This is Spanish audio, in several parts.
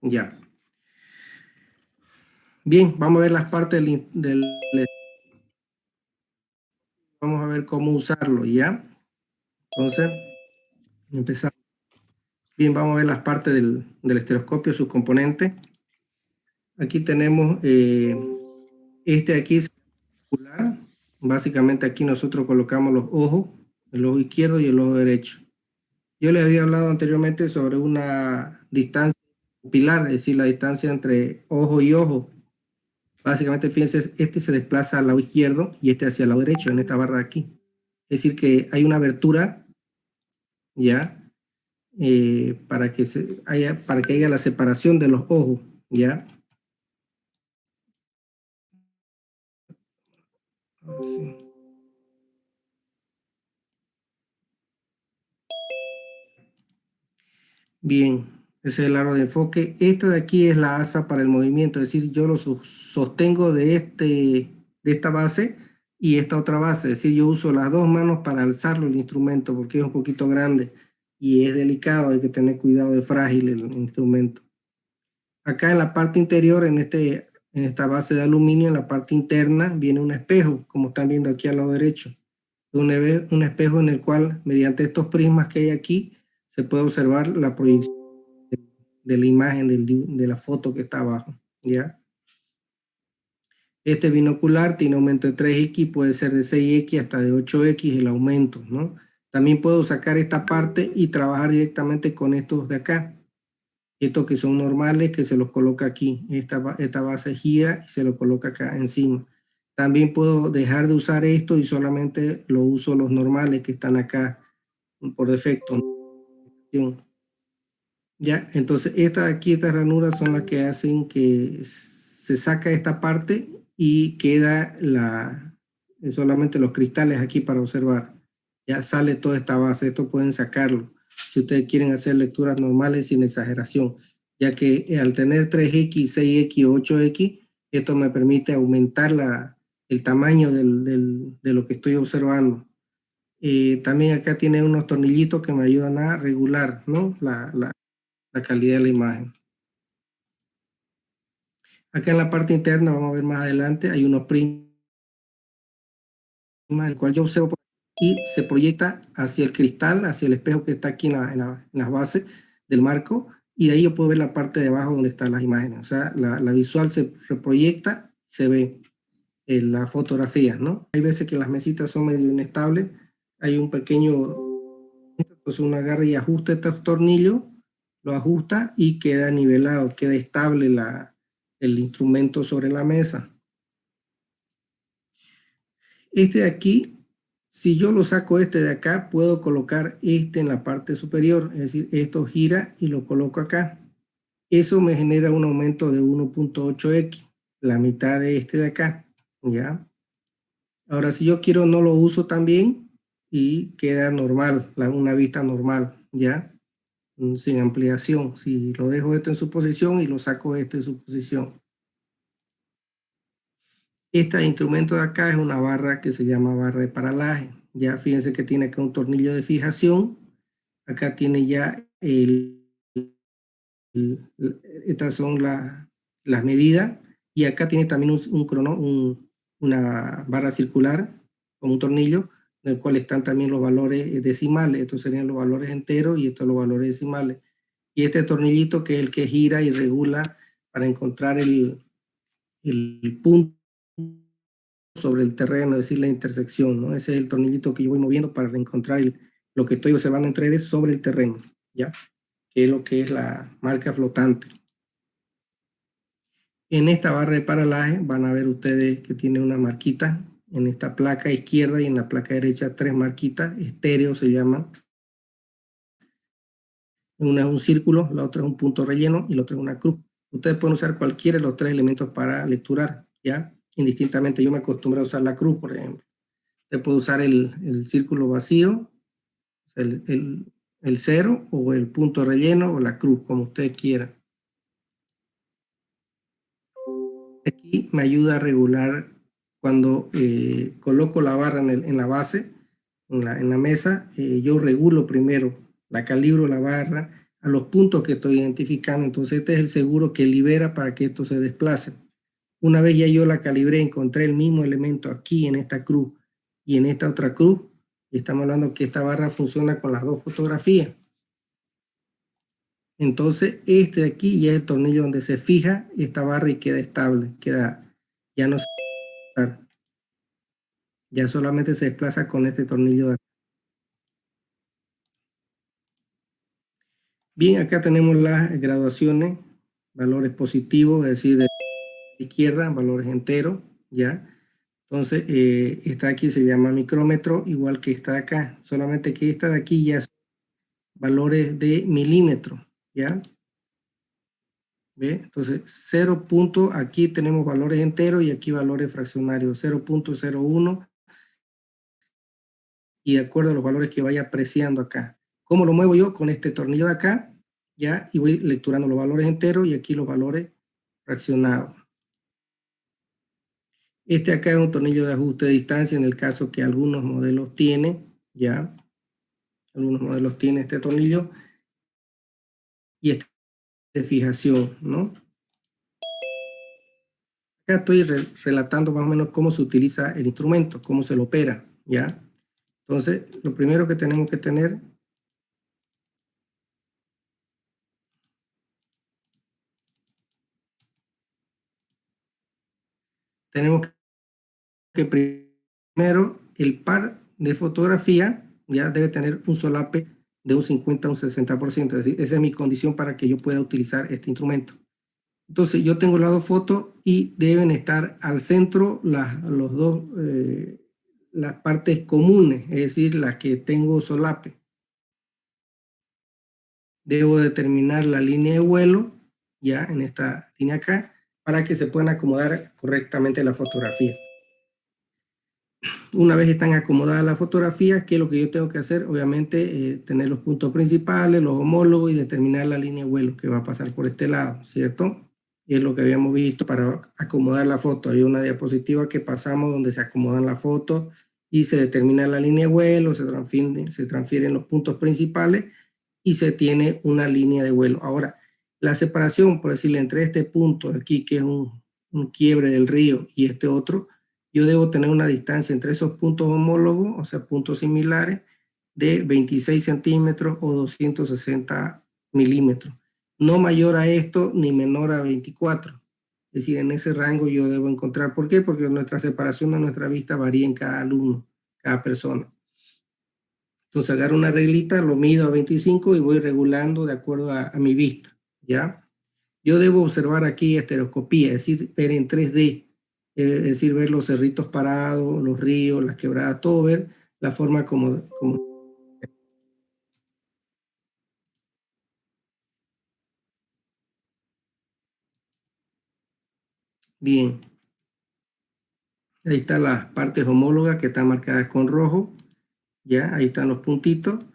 Ya. Bien, vamos a ver las partes vamos a ver cómo usarlo, ¿ya? Entonces, empezamos. Bien, vamos a ver las partes del estereoscopio, sus componentes. Aquí tenemos este aquí es ocular. Básicamente aquí nosotros colocamos los ojos, el ojo izquierdo y el ojo derecho. Yo les había hablado anteriormente sobre una distancia pupilar, es decir, la distancia entre ojo y ojo. Básicamente, fíjense, este se desplaza al lado izquierdo y este hacia el lado derecho, en esta barra de aquí. Es decir, que hay una abertura, ¿ya? Para que haya la separación de los ojos, ¿ya? Sí. Bien, ese es el aro de enfoque. Esta de aquí es la asa para el movimiento, es decir, yo lo sostengo de esta base y esta otra base, es decir, yo uso las dos manos para alzarlo el instrumento porque es un poquito grande y es delicado, hay que tener cuidado, de frágil el instrumento. Acá en la parte interior, en esta base de aluminio, en la parte interna, viene un espejo, como están viendo aquí al lado derecho. Un espejo en el cual, mediante estos prismas que hay aquí, se puede observar la proyección de la imagen de la foto que está abajo, ¿ya? Este binocular tiene aumento de 3x, puede ser de 6x hasta de 8x el aumento, ¿no? También puedo sacar esta parte y trabajar directamente con estos de acá. Estos que son normales, que se los coloca aquí. Esta base gira y se lo coloca acá encima. También puedo dejar de usar esto y solamente lo uso los normales que están acá por defecto. Ya, entonces estas ranuras son las que hacen que se saca esta parte y queda solamente los cristales aquí para observar. Ya sale toda esta base, esto pueden sacarlo si ustedes quieren hacer lecturas normales sin exageración, ya que al tener 3x, 6x, 8x, esto me permite aumentar el tamaño de lo que estoy observando. También acá tiene unos tornillitos que me ayudan a regular, ¿no? la calidad de la imagen. Acá en la parte interna, vamos a ver más adelante, hay unos prismas, el cual yo observo y se proyecta hacia el cristal, hacia el espejo que está aquí en las bases del marco, y de ahí yo puedo ver la parte de abajo donde están las imágenes. O sea, la visual se reproyecta, se ve en la fotografía, ¿no? Hay veces que las mesitas son medio inestables, hay un pequeño, entonces uno agarra y ajusta estos tornillos, lo ajusta y queda nivelado, queda estable el instrumento sobre la mesa. Este de aquí, si yo lo saco este de acá, puedo colocar este en la parte superior, es decir, esto gira y lo coloco acá. Eso me genera un aumento de 1.8x, la mitad de este de acá, ¿ya? Ahora, si yo quiero, no lo uso también y queda normal, una vista normal, ¿ya? Sin ampliación. Si lo dejo esto en su posición y lo saco este en su posición. Este instrumento de acá es una barra que se llama barra de paralaje. Ya fíjense que tiene acá un tornillo de fijación. Acá tiene ya estas son las medidas. Y acá tiene también una barra circular con un tornillo, en el cual están también los valores decimales. Estos serían los valores enteros y estos los valores decimales. Y este tornillito que es el que gira y regula para encontrar el punto sobre el terreno, es decir, la intersección, ¿no? Ese es el tornillito que yo voy moviendo para encontrar lo que estoy observando en 3D sobre el terreno, ¿ya? Que es lo que es la marca flotante. En esta barra de paralaje van a ver ustedes que tiene una marquita en esta placa izquierda y en la placa derecha 3 marquitas, estéreo se llaman. Una es un círculo, la otra es un punto relleno y la otra es una cruz. Ustedes pueden usar cualquiera de los 3 elementos para lecturar, ¿ya? Indistintamente, yo me acostumbré a usar la cruz, por ejemplo. Usted puede usar el círculo vacío, el cero o el punto relleno o la cruz, como usted quiera. Aquí me ayuda a regular cuando coloco la barra en la base, en la mesa, yo regulo primero, la calibro la barra a los puntos que estoy identificando. Entonces este es el seguro que libera para que esto se desplace. Una vez ya yo la calibré, encontré el mismo elemento aquí en esta cruz y en esta otra cruz, y estamos hablando que esta barra funciona con las dos fotografías. Entonces este de aquí ya es el tornillo donde se fija esta barra y queda estable, ya no se desplaza, ya solamente se desplaza con este tornillo de acá. Bien, acá tenemos las graduaciones, valores positivos, es decir, de la izquierda, valores enteros, ¿ya? Entonces, esta de aquí se llama micrómetro, igual que esta de acá, solamente que esta de aquí ya son valores de milímetro, ¿ya? ¿Ve? Entonces, 0 punto, aquí tenemos valores enteros y aquí valores fraccionarios, 0.01, y de acuerdo a los valores que vaya apreciando acá. ¿Cómo lo muevo yo? Con este tornillo de acá, ¿ya? Y voy lecturando los valores enteros y aquí los valores fraccionados. Este acá es un tornillo de ajuste de distancia en el caso que algunos modelos tienen, ¿ya? Algunos modelos tienen este tornillo y este de fijación, ¿no? Acá estoy relatando más o menos cómo se utiliza el instrumento, cómo se lo opera, ¿ya? Entonces, lo primero que tenemos que tener que primero el par de fotografía ya debe tener un solape de un 50 a un 60%, es decir, esa es mi condición para que yo pueda utilizar este instrumento. Entonces yo tengo las dos fotos y deben estar al centro las partes comunes, es decir, las que tengo solape. Debo determinar la línea de vuelo, ya en esta línea acá, para que se puedan acomodar correctamente la fotografía. Una vez están acomodadas las fotografías, ¿qué es lo que yo tengo que hacer? Obviamente tener los puntos principales, los homólogos y determinar la línea de vuelo que va a pasar por este lado, ¿cierto? Y es lo que habíamos visto para acomodar la foto. Había una diapositiva que pasamos donde se acomodan las fotos y se determina la línea de vuelo, se transfieren los puntos principales y se tiene una línea de vuelo. Ahora, la separación, por decirle, entre este punto de aquí, que es un quiebre del río, y este otro, yo debo tener una distancia entre esos puntos homólogos, o sea, puntos similares, de 26 centímetros o 260 milímetros. No mayor a esto ni menor a 24. Es decir, en ese rango yo debo encontrar. ¿Por qué? Porque nuestra separación de nuestra vista varía en cada alumno, cada persona. Entonces agarro una reglita, lo mido a 25 y voy regulando de acuerdo a mi vista, ¿ya? Yo debo observar aquí estereoscopía, es decir, ver en 3D, es decir, ver los cerritos parados, los ríos, las quebradas, todo ver la forma como... Bien, ahí están las partes homólogas que están marcadas con rojo, ¿ya? Ahí están los puntitos.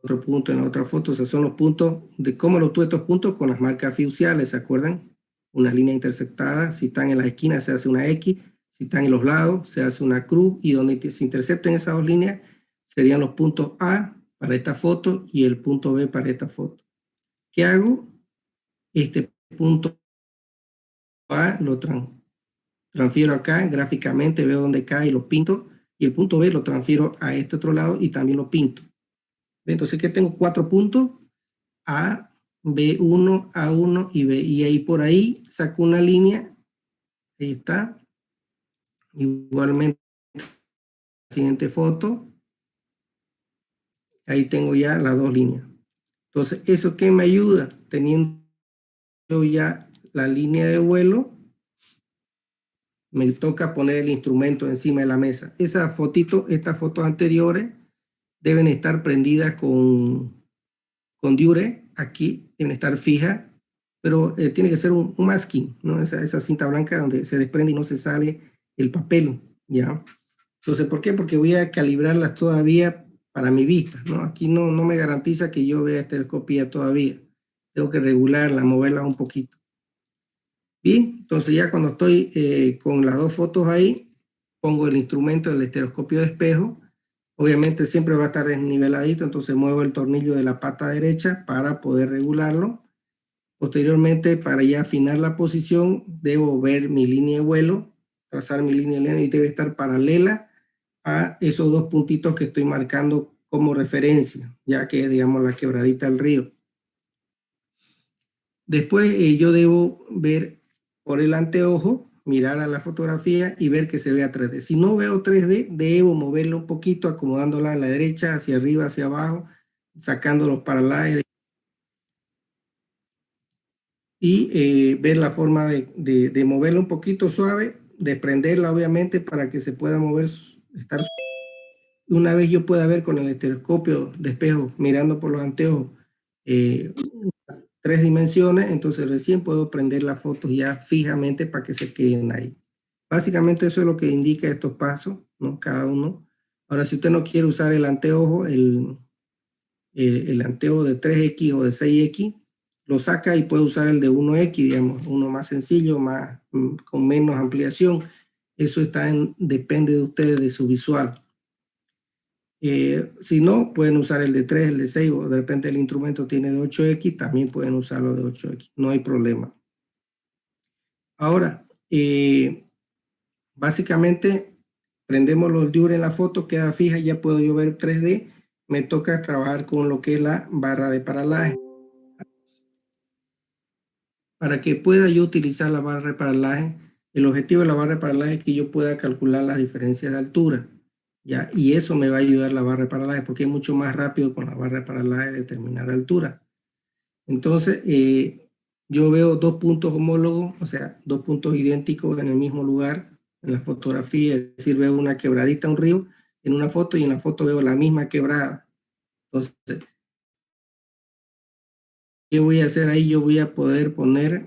Otro punto en la otra foto, o sea, son los puntos de cómo lo tuve estos puntos con las marcas fiduciales, ¿se acuerdan? Una línea intersectada, si están en las esquinas se hace una X, si están en los lados se hace una cruz y donde se intercepten esas dos líneas serían los puntos A para esta foto y el punto B para esta foto. ¿Qué hago? Este punto A lo transfiero acá gráficamente, veo dónde cae y lo pinto, y el punto B lo transfiero a este otro lado y también lo pinto. Entonces, ¿qué tengo? 4 puntos, A, B1, A1 y B. Y ahí por ahí saco una línea, ahí está. Igualmente, la siguiente foto, ahí tengo ya las dos líneas. Entonces, ¿eso qué me ayuda? Teniendo ya la línea de vuelo, me toca poner el instrumento encima de la mesa. Estas fotos anteriores deben estar prendidas con Dure, aquí deben estar fijas, pero tiene que ser un masking, ¿no? Esa cinta blanca donde se desprende y no se sale el papel, ¿ya? Entonces, ¿por qué? Porque voy a calibrarlas todavía para mi vista, ¿no? Aquí no me garantiza que yo vea estereoscopía todavía. Tengo que regularla, moverla un poquito. Bien, entonces ya cuando estoy con las dos fotos ahí, pongo el instrumento del estereoscopio de espejo. Obviamente siempre va a estar desniveladito, entonces muevo el tornillo de la pata derecha para poder regularlo. Posteriormente, para ya afinar la posición, debo ver mi línea de vuelo, trazar mi línea de vuelo y debe estar paralela a esos dos puntitos que estoy marcando como referencia, ya que es, digamos, la quebradita del río. Después yo debo ver por el anteojo, mirar a la fotografía y ver que se vea 3D. Si no veo 3D, debo moverlo un poquito, acomodándola a la derecha, hacia arriba, hacia abajo, sacando los paralajes y ver la forma de moverla un poquito suave, desprenderla obviamente para que se pueda mover, estar. Una vez yo pueda ver con el estereoscopio de espejo, mirando por los anteojos, 3 dimensiones, entonces recién puedo prender las fotos ya fijamente para que se queden ahí. Básicamente eso es lo que indica estos pasos, ¿no? Cada uno. Ahora, si usted no quiere usar el anteojo, el anteojo de 3X o de 6X, lo saca y puede usar el de 1X, digamos, uno más sencillo, con menos ampliación. Eso depende de ustedes, de su visual. Si no, pueden usar el de 3, el de 6, o de repente el instrumento tiene de 8X, también pueden usarlo de 8X, no hay problema. Ahora, básicamente, prendemos los diures en la foto, queda fija, ya puedo yo ver 3D, me toca trabajar con lo que es la barra de paralaje. Para que pueda yo utilizar la barra de paralaje, el objetivo de la barra de paralaje es que yo pueda calcular las diferencias de altura, ¿ya? Y eso me va a ayudar la barra de paralaje, porque es mucho más rápido con la barra de paralaje determinar la altura. Entonces, yo veo dos puntos homólogos, o sea, dos puntos idénticos en el mismo lugar en la fotografía, es decir, veo una quebradita, un río, en una foto, y en la foto veo la misma quebrada. Entonces, ¿qué voy a hacer ahí? Yo voy a poder poner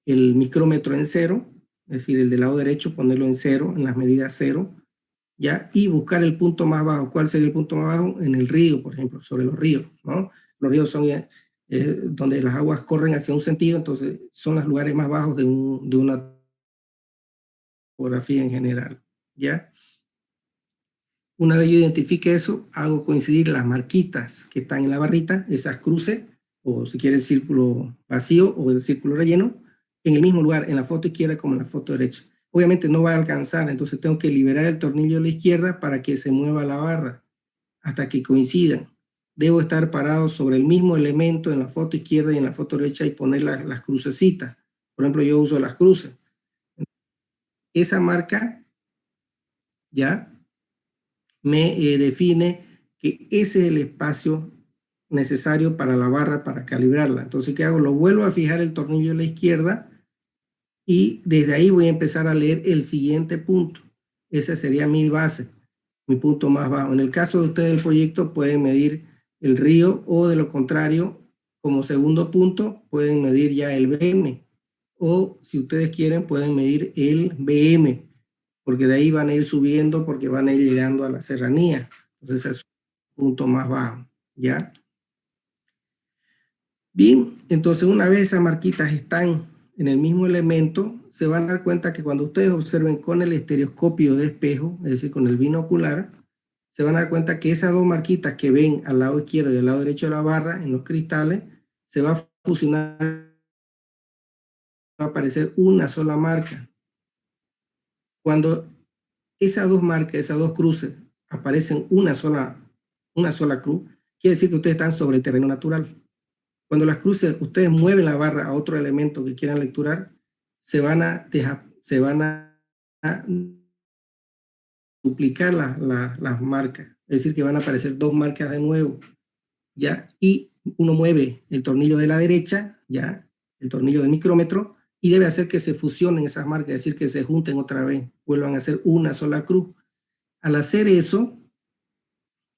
el micrómetro en 0, es decir, el del lado derecho, ponerlo en 0, en las medidas 0, ¿ya? Y buscar el punto más bajo. ¿Cuál sería el punto más bajo? En el río, por ejemplo, sobre los ríos, ¿no? Los ríos son donde las aguas corren hacia un sentido, entonces son los lugares más bajos de una topografía en general, ¿ya? Una vez yo identifique eso, hago coincidir las marquitas que están en la barrita, esas cruces, o si quiere el círculo vacío o el círculo relleno, en el mismo lugar, en la foto izquierda como en la foto derecha. Obviamente no va a alcanzar, entonces tengo que liberar el tornillo de la izquierda para que se mueva la barra hasta que coincidan. Debo estar parado sobre el mismo elemento en la foto izquierda y en la foto derecha y poner las crucecitas. Por ejemplo, yo uso las cruces. Esa marca ya me define que ese es el espacio necesario para la barra para calibrarla. Entonces, ¿qué hago? Lo vuelvo a fijar el tornillo a la izquierda y desde ahí voy a empezar a leer el siguiente punto. Ese sería mi base, mi punto más bajo. En el caso de ustedes del proyecto pueden medir el río, o de lo contrario, como segundo punto, pueden medir ya el BM, o si ustedes quieren pueden medir el BM, porque de ahí van a ir subiendo porque van a ir llegando a la serranía. Entonces es un punto más bajo, ¿ya? Bien, entonces una vez esas marquitas están en el mismo elemento, se van a dar cuenta que cuando ustedes observen con el estereoscopio de espejo, es decir, con el binocular, se van a dar cuenta que esas dos marquitas que ven al lado izquierdo y al lado derecho de la barra en los cristales, se va a fusionar, va a aparecer una sola marca. Cuando esas dos marcas, esas dos cruces, aparecen una sola cruz, quiere decir que ustedes están sobre el terreno natural. Cuando las cruces, ustedes mueven la barra a otro elemento que quieran lecturar, se van a duplicar las marcas. Es decir, que van a aparecer dos marcas de nuevo, ¿ya? Y uno mueve el tornillo de la derecha, ¿ya? El tornillo del micrómetro, y debe hacer que se fusionen esas marcas, es decir, que se junten otra vez, vuelvan a ser una sola cruz. Al hacer eso,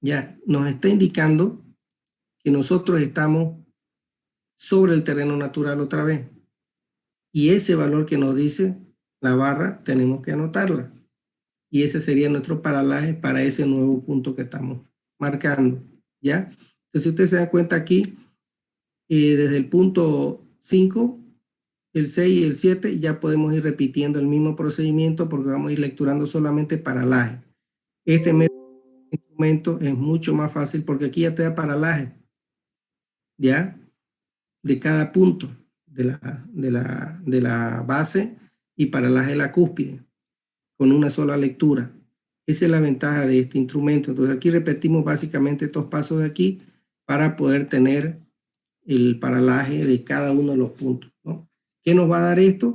ya nos está indicando que nosotros estamos sobre el terreno natural otra vez. Y ese valor que nos dice la barra, tenemos que anotarla. Y ese sería nuestro paralaje para ese nuevo punto que estamos marcando, ¿ya? Entonces, si ustedes se dan cuenta aquí, desde el punto 5, el 6 y el 7, ya podemos ir repitiendo el mismo procedimiento porque vamos a ir lecturando solamente paralaje. Este método momento es mucho más fácil porque aquí ya te da paralaje, ¿ya? De cada punto de la base y paralaje de la cúspide con una sola lectura. Esa es la ventaja de este instrumento. Entonces aquí repetimos básicamente estos pasos de aquí para poder tener el paralaje de cada uno de los puntos, ¿no? ¿Qué nos va a dar esto?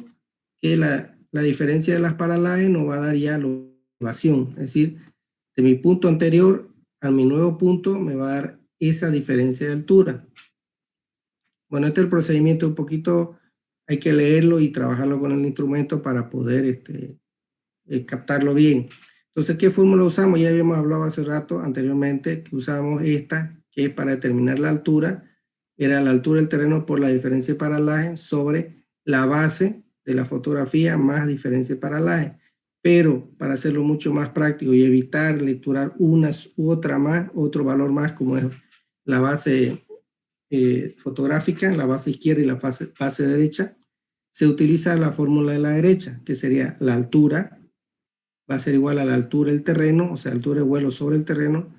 Que la diferencia de las paralajes nos va a dar ya la elevación, es decir, de mi punto anterior a mi nuevo punto me va a dar esa diferencia de altura. Bueno, este es el procedimiento un poquito, hay que leerlo y trabajarlo con el instrumento para poder captarlo bien. Entonces, ¿qué fórmula usamos? Ya habíamos hablado hace rato anteriormente que usamos esta, que es para determinar la altura, era la altura del terreno por la diferencia de paralaje sobre la base de la fotografía más diferencia de paralaje. Pero para hacerlo mucho más práctico y evitar lecturar una u otra más, otro valor más como es la base fotográfica, la base izquierda y la base derecha, se utiliza la fórmula de la derecha, que sería la altura, va a ser igual a la altura del terreno, o sea, altura de vuelo sobre el terreno,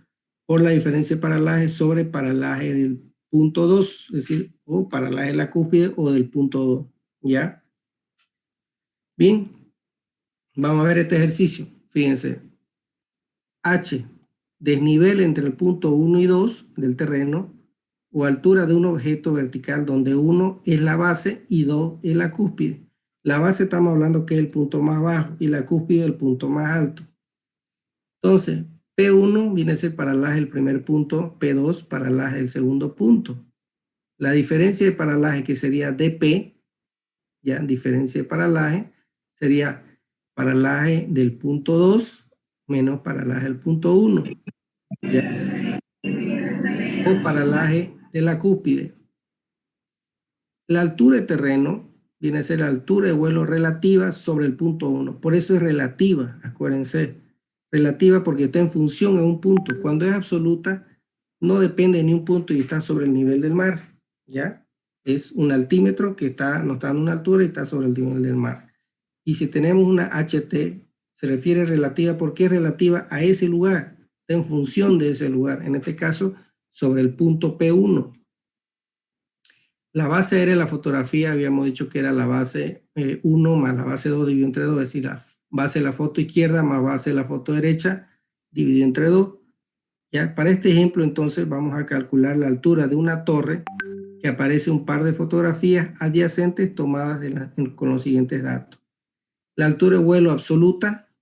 por la diferencia de paralaje sobre paralaje del punto 2, es decir, o paralaje de la cúspide o del punto 2, ¿ya? Bien, vamos a ver este ejercicio. Fíjense, H, desnivel entre el punto 1 y 2 del terreno, o altura de un objeto vertical donde 1 es la base y 2 es la cúspide. La base estamos hablando que es el punto más bajo y la cúspide el punto más alto. Entonces, P1 viene a ser paralaje del primer punto, P2 paralaje del segundo punto. La diferencia de paralaje que sería DP, ya, diferencia de paralaje, sería paralaje del punto 2 menos paralaje del punto 1, ¿ya? O paralaje de la cúspide. La altura de terreno viene a ser la altura de vuelo relativa sobre el punto 1. Por eso es relativa, acuérdense. Relativa porque está en función de un punto. Cuando es absoluta, no depende de ni un punto y está sobre el nivel del mar, ¿ya? Es un altímetro que nos está dando una altura y está sobre el nivel del mar. Y si tenemos una HT, se refiere relativa porque es relativa a ese lugar, está en función de ese lugar. En este caso, sobre el punto P1. La base aérea de la fotografía habíamos dicho que era la base 1 más la base 2 dividido entre 2, es decir, la base de la foto izquierda más base de la foto derecha dividido entre 2. ¿Ya? Para este ejemplo, entonces, vamos a calcular la altura de una torre que aparece un par de fotografías adyacentes tomadas con los siguientes datos. La altura de vuelo absoluta,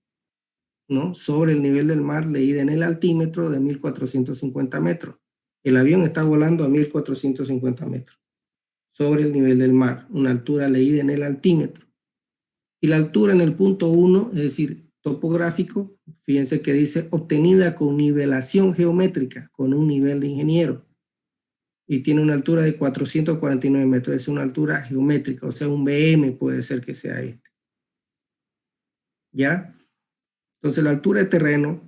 ¿no?, sobre el nivel del mar, leída en el altímetro de 1450 metros. El avión está volando a 1450 metros sobre el nivel del mar, una altura leída en el altímetro. Y la altura en el punto 1, es decir, topográfico, fíjense que dice obtenida con nivelación geométrica, con un nivel de ingeniero. Y tiene una altura de 449 metros, es una altura geométrica, o sea, un BM puede ser que sea este. ¿Ya? Entonces la altura de terreno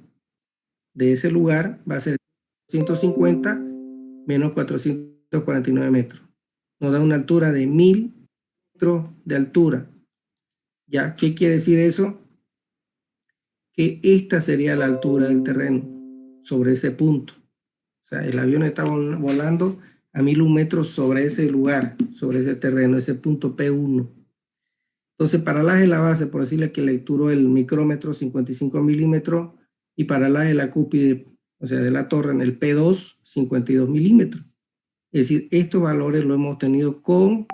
de ese lugar va a ser 150 menos 449 metros. Nos da una altura de 1000 metros de altura. ¿Ya? ¿Qué quiere decir eso? Que esta sería la altura del terreno sobre ese punto. O sea, el avión está volando a 1001 metros sobre ese lugar, sobre ese terreno, ese punto P1. Entonces, paralaje de la base, por decirle que lecturó el micrómetro 55 milímetros y paralaje de la cúspide, o sea, de la torre en el P2, 52 milímetros. Es decir, estos valores los hemos obtenido con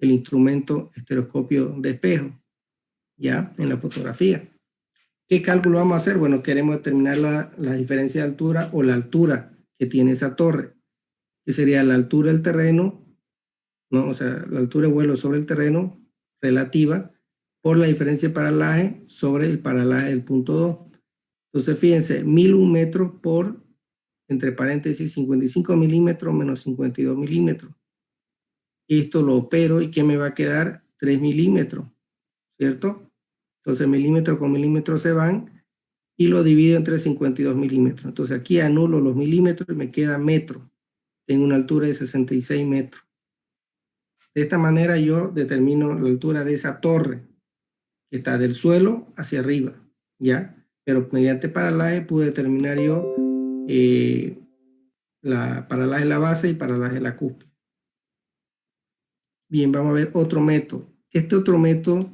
el instrumento estereoscopio de espejo, ya, en la fotografía. ¿Qué cálculo vamos a hacer? Bueno, queremos determinar la diferencia de altura o la altura que tiene esa torre, que sería la altura del terreno, ¿no? O sea, la altura de vuelo sobre el terreno relativa por la diferencia de paralaje sobre el paralaje del punto 2. Entonces, fíjense, 1001 metros por, entre paréntesis, 55 milímetros menos 52 milímetros. Esto lo opero y ¿qué me va a quedar? 3 milímetros, ¿cierto? Entonces, milímetro con milímetro se van y lo divido entre 52 milímetros. Entonces, aquí anulo los milímetros y me queda metro. Tengo una altura de 66 metros. De esta manera yo determino la altura de esa torre que está del suelo hacia arriba, ¿ya? Pero mediante paralaje pude determinar yo paralaje de la base y paralaje de la cúspide. Bien, vamos a ver otro método. Este otro método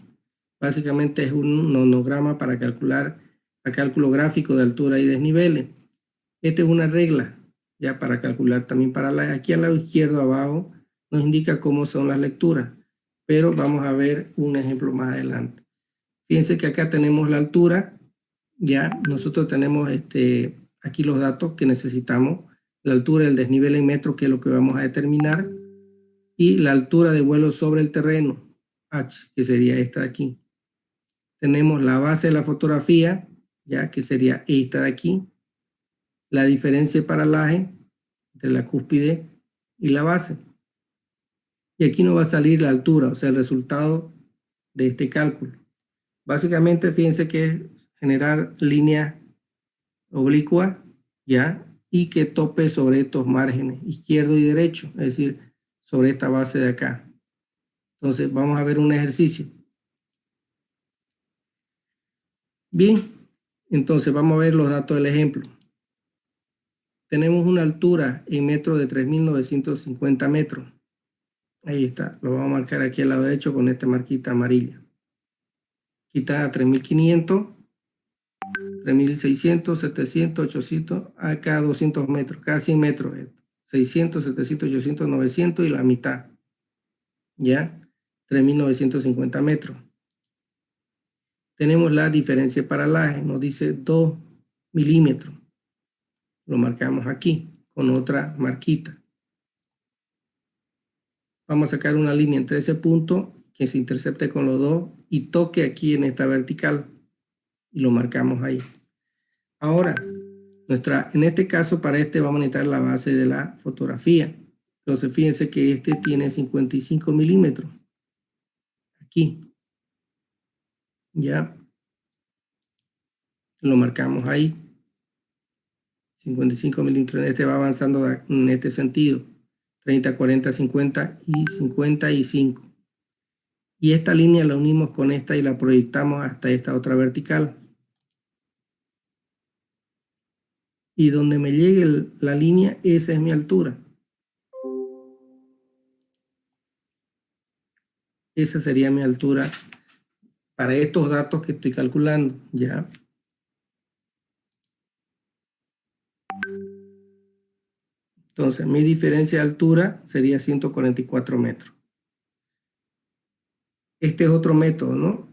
básicamente es un nonograma para calcular el cálculo gráfico de altura y desniveles. Esta es una regla ya para calcular también paralaje. Aquí al lado izquierdo abajo nos indica cómo son las lecturas, pero vamos a ver un ejemplo más adelante. Fíjense que acá tenemos la altura, ya nosotros tenemos aquí los datos que necesitamos, la altura del desnivel en metros, que es lo que vamos a determinar, y la altura de vuelo sobre el terreno, H, que sería esta de aquí. Tenemos la base de la fotografía, ya que sería esta de aquí, la diferencia de paralaje entre la cúspide y la base. Y aquí nos va a salir la altura, o sea, el resultado de este cálculo. Básicamente, fíjense que es generar líneas oblicuas, ¿ya? Y que tope sobre estos márgenes izquierdo y derecho, es decir, sobre esta base de acá. Entonces, vamos a ver un ejercicio. Bien, entonces vamos a ver los datos del ejemplo. Tenemos una altura en metros de 3.950 metros. Ahí está, lo vamos a marcar aquí al lado derecho con esta marquita amarilla. Aquí está a 3.500, 3.600, 700, 800, a cada 200 metros, cada 100 metros. 600, 700, 800, 900 y la mitad. ¿Ya? 3.950 metros. Tenemos la diferencia de paralaje, nos dice 2 milímetros. Lo marcamos aquí con otra marquita. Vamos a sacar una línea entre ese punto que se intercepte con los dos y toque aquí en esta vertical y lo marcamos ahí. Ahora, en este caso, para vamos a necesitar la base de la fotografía. Entonces, fíjense que este tiene 55 milímetros. Aquí. Ya. Lo marcamos ahí. 55 milímetros. Este va avanzando en este sentido. 30, 40, 50 y 55. Y esta línea la unimos con esta y la proyectamos hasta esta otra vertical. Y donde me llegue la línea, esa es mi altura. Esa sería mi altura para estos datos que estoy calculando, ¿ya? Entonces, mi diferencia de altura sería 144 metros. Este es otro método, ¿no?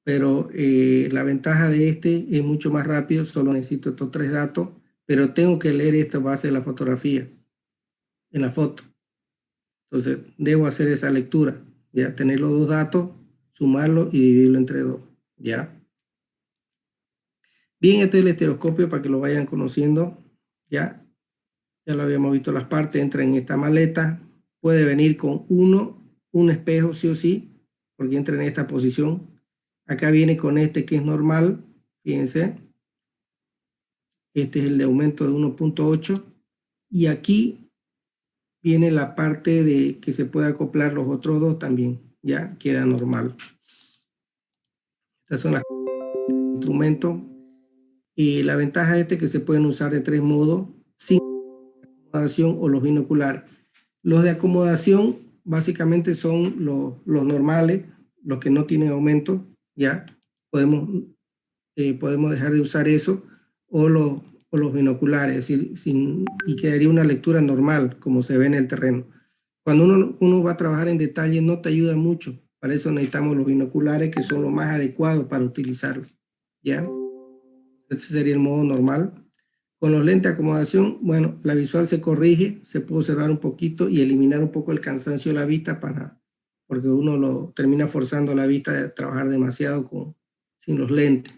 Pero la ventaja de este es mucho más rápido, solo necesito estos 3 datos, pero tengo que leer esta base de la fotografía, en la foto. Entonces, debo hacer esa lectura, ¿ya? Tener los 2 datos, sumarlo y dividirlo entre 2, ¿ya? Bien, este es el estereoscopio para que lo vayan conociendo, ¿ya? Ya lo habíamos visto las partes, entra en esta maleta, puede venir con un espejo sí o sí, porque entra en esta posición. Acá viene con este que es normal, fíjense. Este es el de aumento de 1.8 y aquí viene la parte de que se puede acoplar los otros dos también, ya queda normal. Estas son las instrumentos y la ventaja es que se pueden usar de 3 modos sin acomodación o los binoculares. Los de acomodación básicamente son los normales, los que no tienen aumento, ya podemos dejar de usar eso, o los binoculares, es decir, y quedaría una lectura normal como se ve en el terreno. Cuando uno va a trabajar en detalle no te ayuda mucho, para eso necesitamos los binoculares que son los más adecuados para utilizarlos, ¿ya? Este sería el modo normal. Con los lentes de acomodación, bueno, la visual se corrige, se puede observar un poquito y eliminar un poco el cansancio de la vista porque uno lo termina forzando la vista a trabajar demasiado sin los lentes.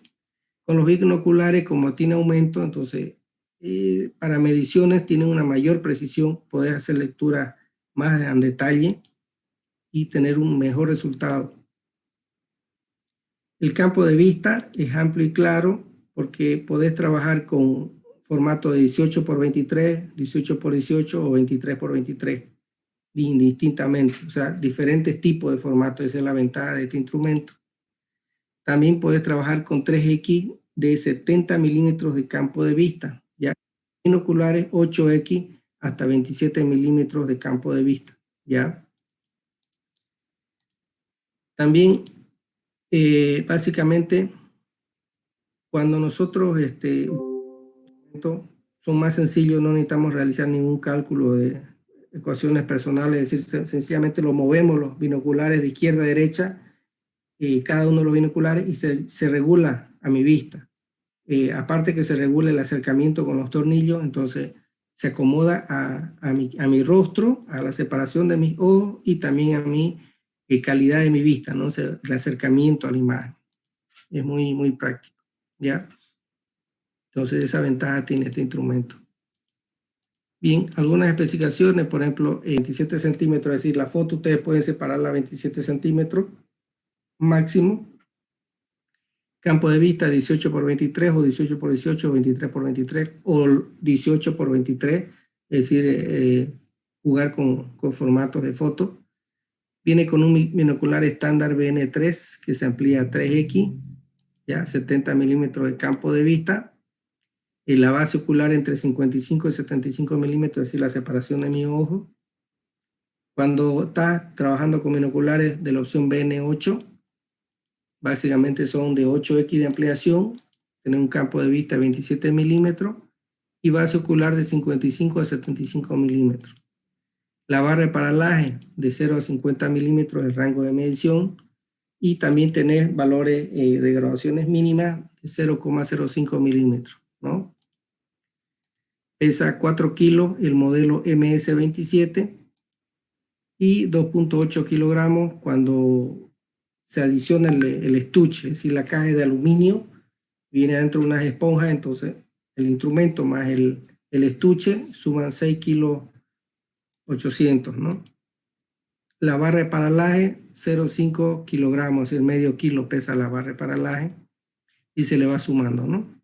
Con los binoculares, como tiene aumento, entonces para mediciones tienen una mayor precisión, podés hacer lectura más en detalle y tener un mejor resultado. El campo de vista es amplio y claro porque podés trabajar con formato de 18 por 23, 18 por 18 o 23 por 23, indistintamente, o sea, diferentes tipos de formato. Esa es la ventaja de este instrumento. También puedes trabajar con 3X de 70 milímetros de campo de vista, ¿ya? Binoculares 8X hasta 27 milímetros de campo de vista, ¿ya? También, básicamente, cuando nosotros son más sencillos, no necesitamos realizar ningún cálculo de ecuaciones personales, es decir, sencillamente lo movemos los binoculares de izquierda a derecha, cada uno de los binoculares, y se regula a mi vista. Aparte que se regula el acercamiento con los tornillos, entonces se acomoda a mi rostro, a la separación de mis ojos y también a mi calidad de mi vista, ¿no? O sea, el acercamiento a la imagen. Es muy, muy práctico, ¿ya? Entonces esa ventaja tiene este instrumento. Bien, algunas especificaciones, por ejemplo, 27 centímetros, es decir, la foto ustedes pueden separarla a 27 centímetros máximo. Campo de vista 18 por 23 o 18 por 18 o 23 por 23 o 18 por 23, es decir, jugar con formatos de foto. Viene con un binocular estándar BN3 que se amplía a 3X, ya 70 milímetros de campo de vista. Y la base ocular entre 55 y 75 milímetros, es decir, la separación de mi ojo. Cuando estás trabajando con binoculares de la opción BN8, básicamente son de 8X de ampliación, tienen un campo de vista de 27 milímetros y base ocular de 55 a 75 milímetros. La barra de paralaje de 0 a 50 milímetros el rango de medición, y también tenés valores de graduaciones mínimas de 0,05 milímetros, ¿no? Pesa 4 kilos el modelo MS27 y 2,8 kilogramos cuando se adiciona el estuche, es decir, la caja de aluminio viene dentro de unas esponjas, entonces el instrumento más el estuche suman 6 kilos 800, ¿no? La barra de paralaje 0,5 kilogramos, es decir, medio kilo pesa la barra de paralaje y se le va sumando, ¿no?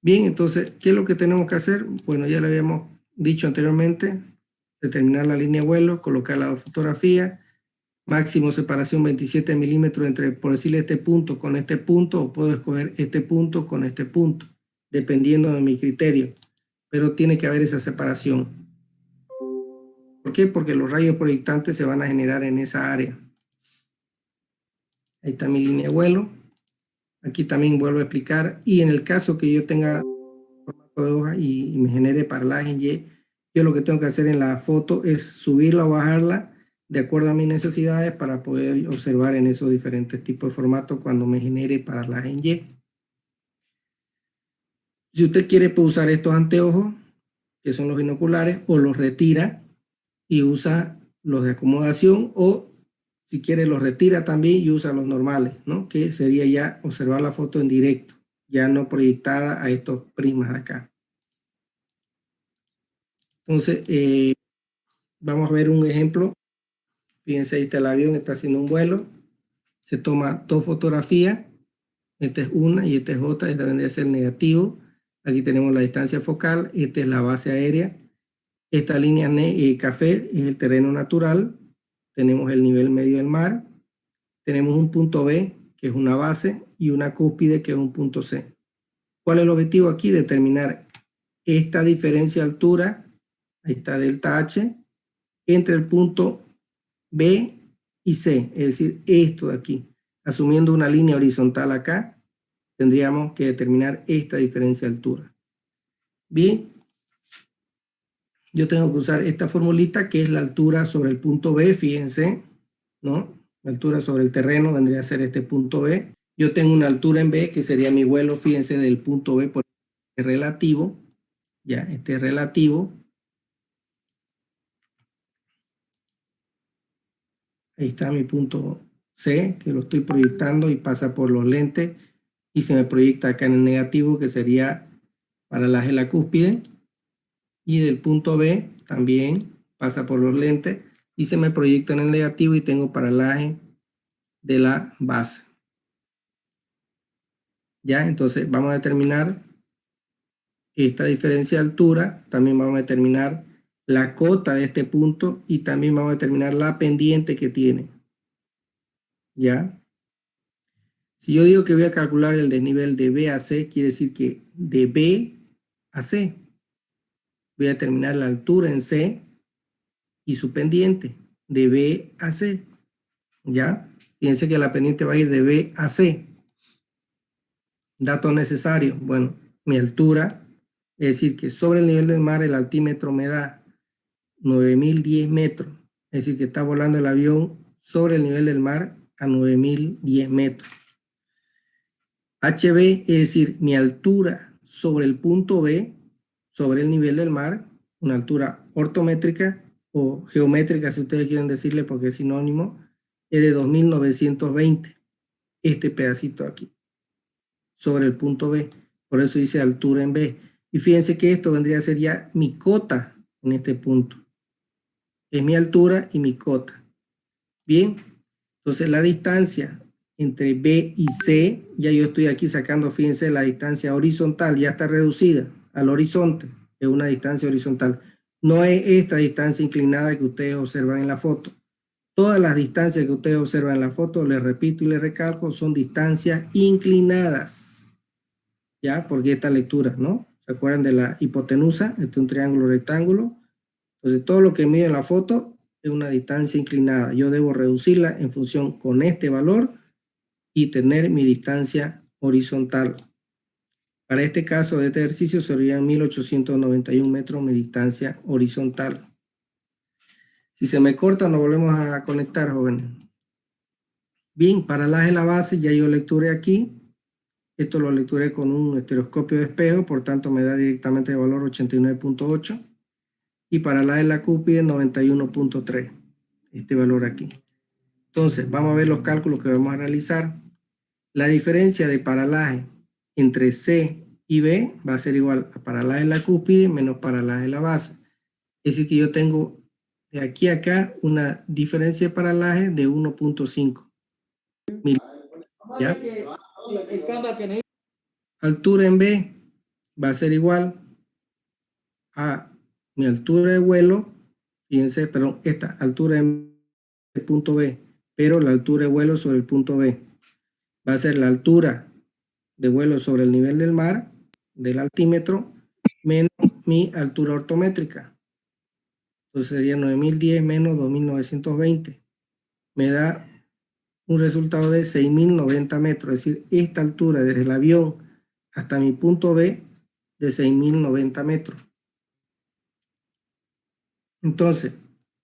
Bien, entonces, ¿qué es lo que tenemos que hacer? Bueno, ya lo habíamos dicho anteriormente, determinar la línea de vuelo, colocar la fotografía, máximo separación 27 milímetros entre, por decirle, este punto con este punto, o puedo escoger este punto con este punto, dependiendo de mi criterio, pero tiene que haber esa separación. ¿Por qué? Porque los rayos proyectantes se van a generar en esa área. Ahí está mi línea de vuelo. Aquí también vuelvo a explicar, y en el caso que yo tenga formato de hoja y me genere paralaje en Y, yo lo que tengo que hacer en la foto es subirla o bajarla de acuerdo a mis necesidades para poder observar en esos diferentes tipos de formatos cuando me genere paralaje en Y. Si usted quiere, puede usar estos anteojos, que son los binoculares, o los retira y usa los de acomodación, o si quiere los retira también y usa los normales, ¿no? Que sería ya observar la foto en directo, ya no proyectada a estos prismas de acá. Entonces, vamos a ver un ejemplo. Fíjense, ahí está el avión, está haciendo un vuelo. Se toma dos fotografías. Esta es una y esta es otra. Esta vendría a ser negativo. Aquí tenemos la distancia focal. Esta es la base aérea. Esta línea café es el terreno natural. Tenemos el nivel medio del mar. Tenemos un punto B, que es una base, y una cúspide, que es un punto C. ¿Cuál es el objetivo aquí? Determinar esta diferencia de altura, ahí está delta H, entre el punto B y C, es decir, esto de aquí. Asumiendo una línea horizontal acá, tendríamos que determinar esta diferencia de altura. Bien, yo tengo que usar esta formulita, que es la altura sobre el punto B, fíjense, ¿no? La altura sobre el terreno vendría a ser este punto B. Yo tengo una altura en B, que sería mi vuelo, fíjense, del punto B por el relativo, ya, este relativo. Ahí está mi punto C, que lo estoy proyectando y pasa por los lentes y se me proyecta acá en el negativo, que sería paralaje de la cúspide, y del punto B también pasa por los lentes y se me proyecta en el negativo y tengo paralaje de la base. Ya, entonces vamos a determinar esta diferencia de altura, también vamos a determinar la cota de este punto y también vamos a determinar la pendiente que tiene. ¿Ya? Si yo digo que voy a calcular el desnivel de B a C, quiere decir que de B a C. Voy a determinar la altura en C y su pendiente de B a C. ¿Ya? Fíjense que la pendiente va a ir de B a C. Datos necesarios. Bueno, mi altura, es decir, que sobre el nivel del mar el altímetro me da 9010 metros. Es decir, que está volando el avión sobre el nivel del mar a 9010 metros. HB, es decir, mi altura sobre el punto B, sobre el nivel del mar, una altura ortométrica o geométrica, si ustedes quieren decirle, porque es sinónimo, es de 2920. Este pedacito aquí, sobre el punto B. Por eso dice altura en B. Y fíjense que esto vendría a ser ya mi cota en este punto. Es mi altura y mi cota. Bien, entonces la distancia entre B y C, ya yo estoy aquí sacando, fíjense, la distancia horizontal ya está reducida al horizonte, es una distancia horizontal. No es esta distancia inclinada que ustedes observan en la foto. Todas las distancias que ustedes observan en la foto, les repito y les recalco, son distancias inclinadas. ¿Ya? Porque esta lectura, ¿no? ¿Se acuerdan de la hipotenusa? Este es un triángulo rectángulo. Entonces, todo lo que mide en la foto es una distancia inclinada. Yo debo reducirla en función con este valor y tener mi distancia horizontal. Para este caso de este ejercicio serían 1891 metros mi distancia horizontal. Si se me corta, nos volvemos a conectar, jóvenes. Bien, para las de la base ya yo lecturé aquí. Esto lo lecturé con un estereoscopio de espejo, por tanto me da directamente el valor 89.8. Y para la de la cúspide 91.3. Este valor aquí. Entonces, vamos a ver los cálculos que vamos a realizar. La diferencia de paralaje entre C y B va a ser igual a paralaje de la cúspide menos paralaje de la base. Es decir, que yo tengo de aquí a acá una diferencia de paralaje de 1.5. ¿Ya? Altura en B va a ser igual a mi altura de vuelo, fíjense, perdón, esta altura en el punto B, pero la altura de vuelo sobre el punto B va a ser la altura de vuelo sobre el nivel del mar, del altímetro, menos mi altura ortométrica. Entonces sería 9010 menos 2920. Me da un resultado de 6090 metros, es decir, esta altura desde el avión hasta mi punto B de 6090 metros. Entonces,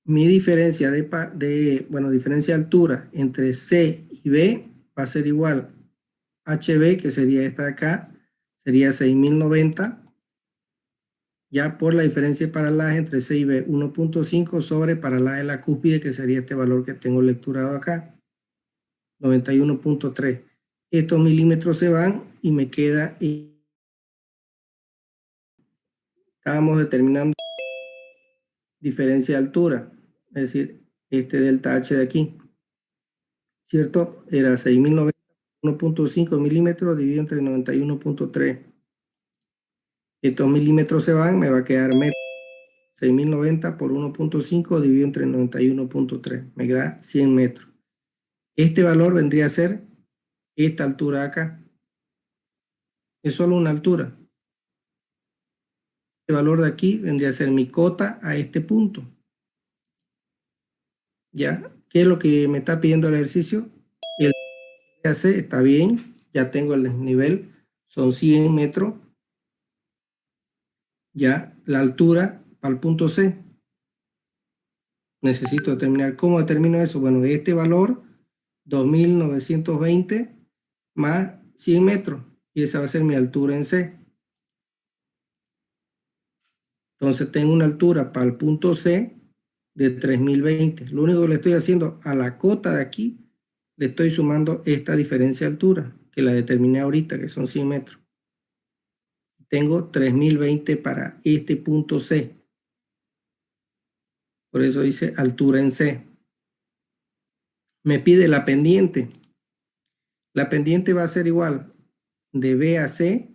mi diferencia diferencia de altura entre C y B va a ser igual a HB, que sería esta de acá, sería 6090, ya por la diferencia de paralaje entre C y B, 1.5 sobre paralaje de la cúspide, que sería este valor que tengo lecturado acá, 91.3. Estos milímetros se van y me queda, estábamos determinando diferencia de altura, es decir, este delta H de aquí, ¿cierto? Era 6090, 1.5 milímetros dividido entre 91.3. Estos milímetros se van, me va a quedar metro. 6090 por 1.5 dividido entre 91.3, me da 100 metros. Este valor vendría a ser esta altura acá. Es solo una altura. Este valor de aquí vendría a ser mi cota a este punto. ¿Ya? ¿Qué es lo que me está pidiendo el ejercicio? El C está bien, ya tengo el desnivel, son 100 metros. Ya la altura para el punto C. Necesito determinar. ¿Cómo determino eso? Bueno, este valor, 2920 más 100 metros. Y esa va a ser mi altura en C. Entonces tengo una altura para el punto C de 3020. Lo único que le estoy haciendo a la cota de aquí, le estoy sumando esta diferencia de altura, que la determiné ahorita, que son 100 metros. Tengo 3020 para este punto C. Por eso dice altura en C. Me pide la pendiente. La pendiente va a ser igual de B a C,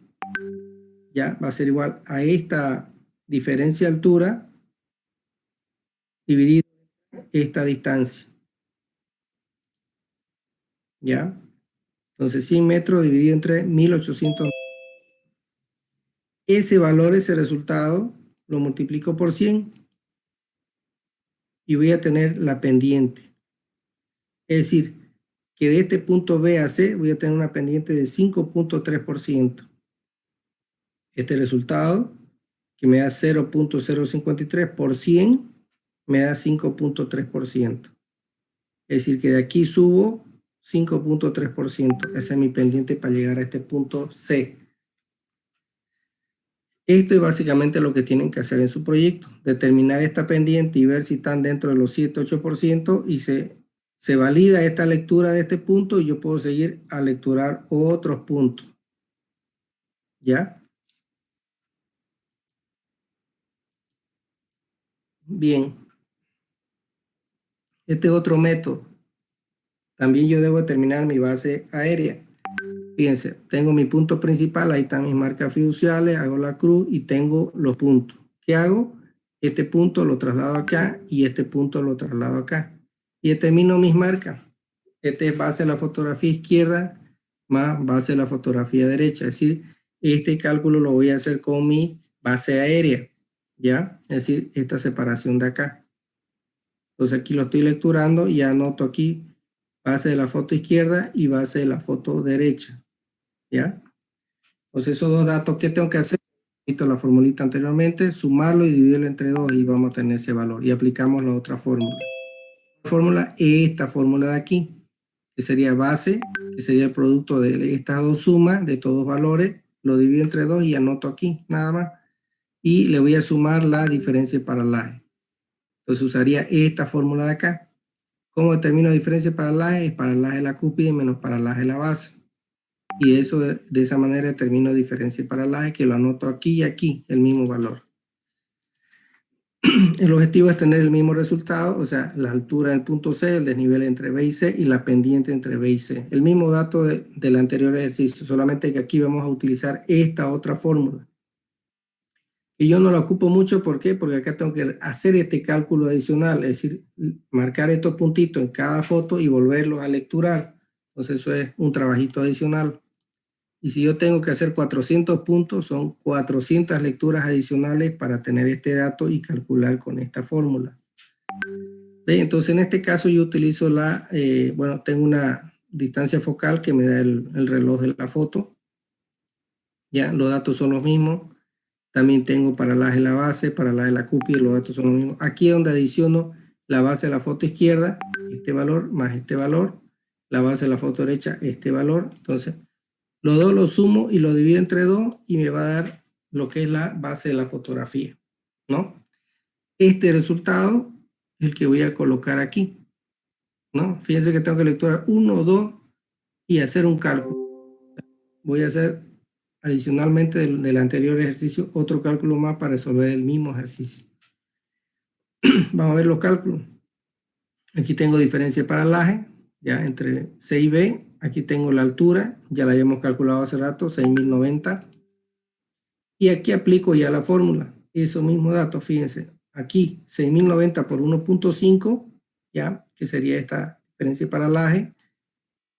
ya va a ser igual a esta diferencia de altura dividido esta distancia. ¿Ya? Entonces 100 metros dividido entre 1800. ese valor, ese resultado, lo multiplico por 100 y voy a tener la pendiente. Es decir, que de este punto B a C voy a tener una pendiente de 5.3%. Este resultado, que me da 0.053 por 100, me da 5.3%. Es decir, que de aquí subo 5.3%. Esa es mi pendiente para llegar a este punto C. Esto es básicamente lo que tienen que hacer en su proyecto. Determinar esta pendiente y ver si están dentro de los 7-8% y se valida esta lectura de este punto y yo puedo seguir a lecturar otros puntos. ¿Ya? Bien. Este es otro método. También yo debo determinar mi base aérea. Fíjense, tengo mi punto principal, ahí están mis marcas fiduciales, hago la cruz y tengo los puntos. ¿Qué hago? Este punto lo traslado acá y este punto lo traslado acá. Y determino mis marcas. Este es base de la fotografía izquierda más base de la fotografía derecha. Es decir, este cálculo lo voy a hacer con mi base aérea. ¿Ya? Es decir, esta separación de acá. Entonces aquí lo estoy lecturando y anoto aquí base de la foto izquierda y base de la foto derecha. ¿Ya? Entonces esos dos datos, ¿qué tengo que hacer? Visto la formulita anteriormente, sumarlo y dividirlo entre 2 y vamos a tener ese valor. Y aplicamos la otra fórmula. La fórmula es esta fórmula de aquí, que sería base, que sería el producto de estas dos sumas de todos valores. Lo divido entre 2 y anoto aquí, nada más. Y le voy a sumar la diferencia de paralaje. Entonces usaría esta fórmula de acá. ¿Cómo determino diferencia de paralaje? Es paralaje de la cúspide menos paralaje de la base. Y eso de esa manera determino diferencia de paralaje, que lo anoto aquí y aquí, el mismo valor. El objetivo es tener el mismo resultado, o sea, la altura del punto C, el desnivel entre B y C y la pendiente entre B y C. El mismo dato del anterior ejercicio, solamente que aquí vamos a utilizar esta otra fórmula. Y yo no la ocupo mucho, ¿por qué? Porque acá tengo que hacer este cálculo adicional, es decir, marcar estos puntitos en cada foto y volverlos a lecturar. Entonces eso es un trabajito adicional. Y si yo tengo que hacer 400 puntos, son 400 lecturas adicionales para tener este dato y calcular con esta fórmula. ¿Ve? Entonces en este caso yo utilizo bueno, tengo una distancia focal que me da el reloj de la foto. Ya, los datos son los mismos. También tengo paralaje de la base, paralaje de la cúspide, los datos son los mismos. Aquí es donde adiciono la base de la foto izquierda, este valor más este valor. La base de la foto derecha, este valor. Entonces, los dos los sumo y los divido entre 2 y me va a dar lo que es la base de la fotografía, ¿no? Este resultado es el que voy a colocar aquí, ¿no? Fíjense que tengo que lecturar 1, 2 y hacer un cálculo. Voy a hacer adicionalmente del anterior ejercicio otro cálculo más para resolver el mismo ejercicio. Vamos a ver los cálculos. Aquí tengo diferencia de paralaje, ya entre C y B. Aquí tengo la altura, ya la habíamos calculado hace rato, 6090. Y aquí aplico ya la fórmula. Esos mismos datos, fíjense. Aquí 6090 por 1.5, ya, que sería esta diferencia de paralaje,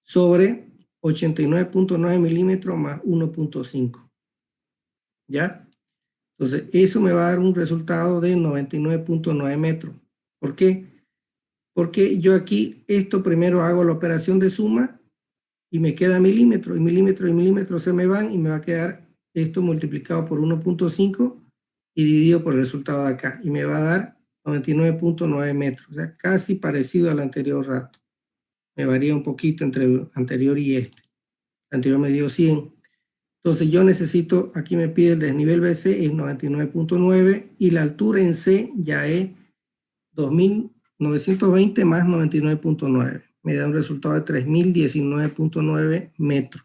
sobre 89.9 milímetros más 1.5. ¿Ya? Entonces, eso me va a dar un resultado de 99.9 metros. ¿Por qué? Porque yo aquí, esto primero hago la operación de suma y me queda milímetros, y milímetros y milímetros se me van y me va a quedar esto multiplicado por 1.5 y dividido por el resultado de acá. Y me va a dar 99.9 metros, o sea, casi parecido al anterior rato. Me varía un poquito entre el anterior y este. El anterior me dio 100. Entonces yo necesito, aquí me pide el desnivel BC, es 99.9 y la altura en C ya es 2920 más 99.9. Me da un resultado de 3019.9 metros.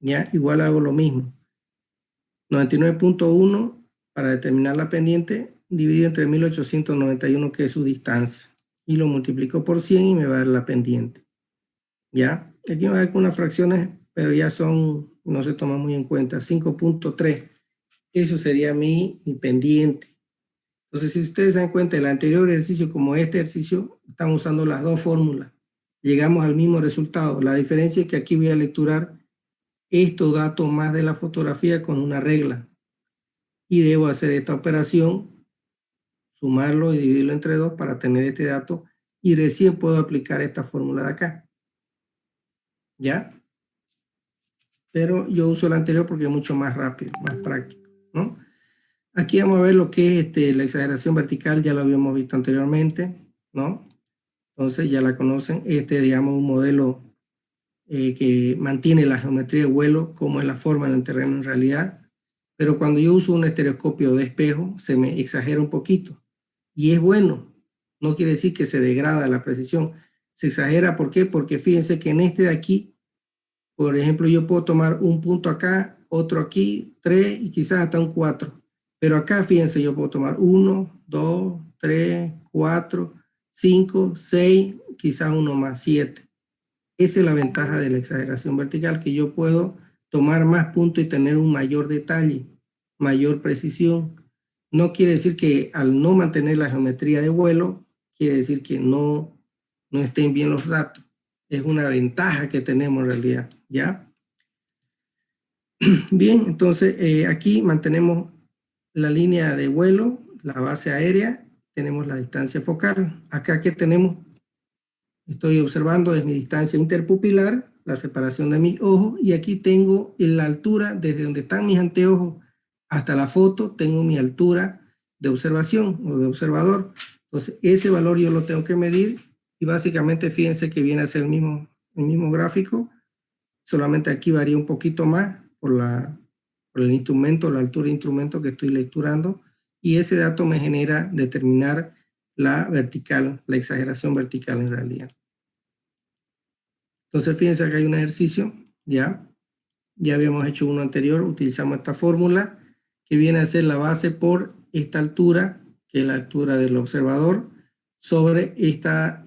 Ya, igual hago lo mismo. 99.1 para determinar la pendiente, dividido entre 1891, que es su distancia. Y lo multiplico por 100 y me va a dar la pendiente. Ya, aquí me va a dar con unas fracciones, pero ya son, no se toman muy en cuenta, 5.3. Eso sería mi pendiente. Entonces, si ustedes se dan cuenta, el anterior ejercicio como este ejercicio, estamos usando las dos fórmulas. Llegamos al mismo resultado. La diferencia es que aquí voy a lecturar estos datos más de la fotografía con una regla. Y debo hacer esta operación, sumarlo y dividirlo entre 2 para tener este dato. Y recién puedo aplicar esta fórmula de acá. ¿Ya? Pero yo uso el anterior porque es mucho más rápido, más práctico, ¿no? Aquí vamos a ver lo que es la exageración vertical, ya lo habíamos visto anteriormente, ¿no? Entonces ya la conocen. Digamos, un modelo que mantiene la geometría de vuelo como es la forma en el terreno en realidad. Pero cuando yo uso un estereoscopio de espejo, se me exagera un poquito. Y es bueno. No quiere decir que se degrada la precisión. Se exagera, ¿por qué? Porque fíjense que en este de aquí, por ejemplo, yo puedo tomar un punto acá, otro aquí, 3 y quizás hasta un 4. Pero acá, fíjense, yo puedo tomar 1, 2, 3, 4, 5, 6, quizás uno más, 7. Esa es la ventaja de la exageración vertical, que yo puedo tomar más puntos y tener un mayor detalle, mayor precisión. No quiere decir que al no mantener la geometría de vuelo, quiere decir que no estén bien los datos. Es una ventaja que tenemos en realidad, ¿ya? Bien, entonces aquí mantenemos la línea de vuelo, la base aérea, tenemos la distancia focal. Acá que tenemos, estoy observando es mi distancia interpupilar, la separación de mis ojos, y aquí tengo la altura desde donde están mis anteojos hasta la foto, tengo mi altura de observación o de observador. Entonces ese valor yo lo tengo que medir y básicamente fíjense que viene a ser el mismo gráfico, solamente aquí varía un poquito más por el instrumento, la altura de instrumento que estoy lecturando, y ese dato me genera determinar la vertical, la exageración vertical en realidad. Entonces fíjense que hay un ejercicio, ya habíamos hecho uno anterior, utilizamos esta fórmula que viene a ser la base por esta altura, que es la altura del observador, sobre esta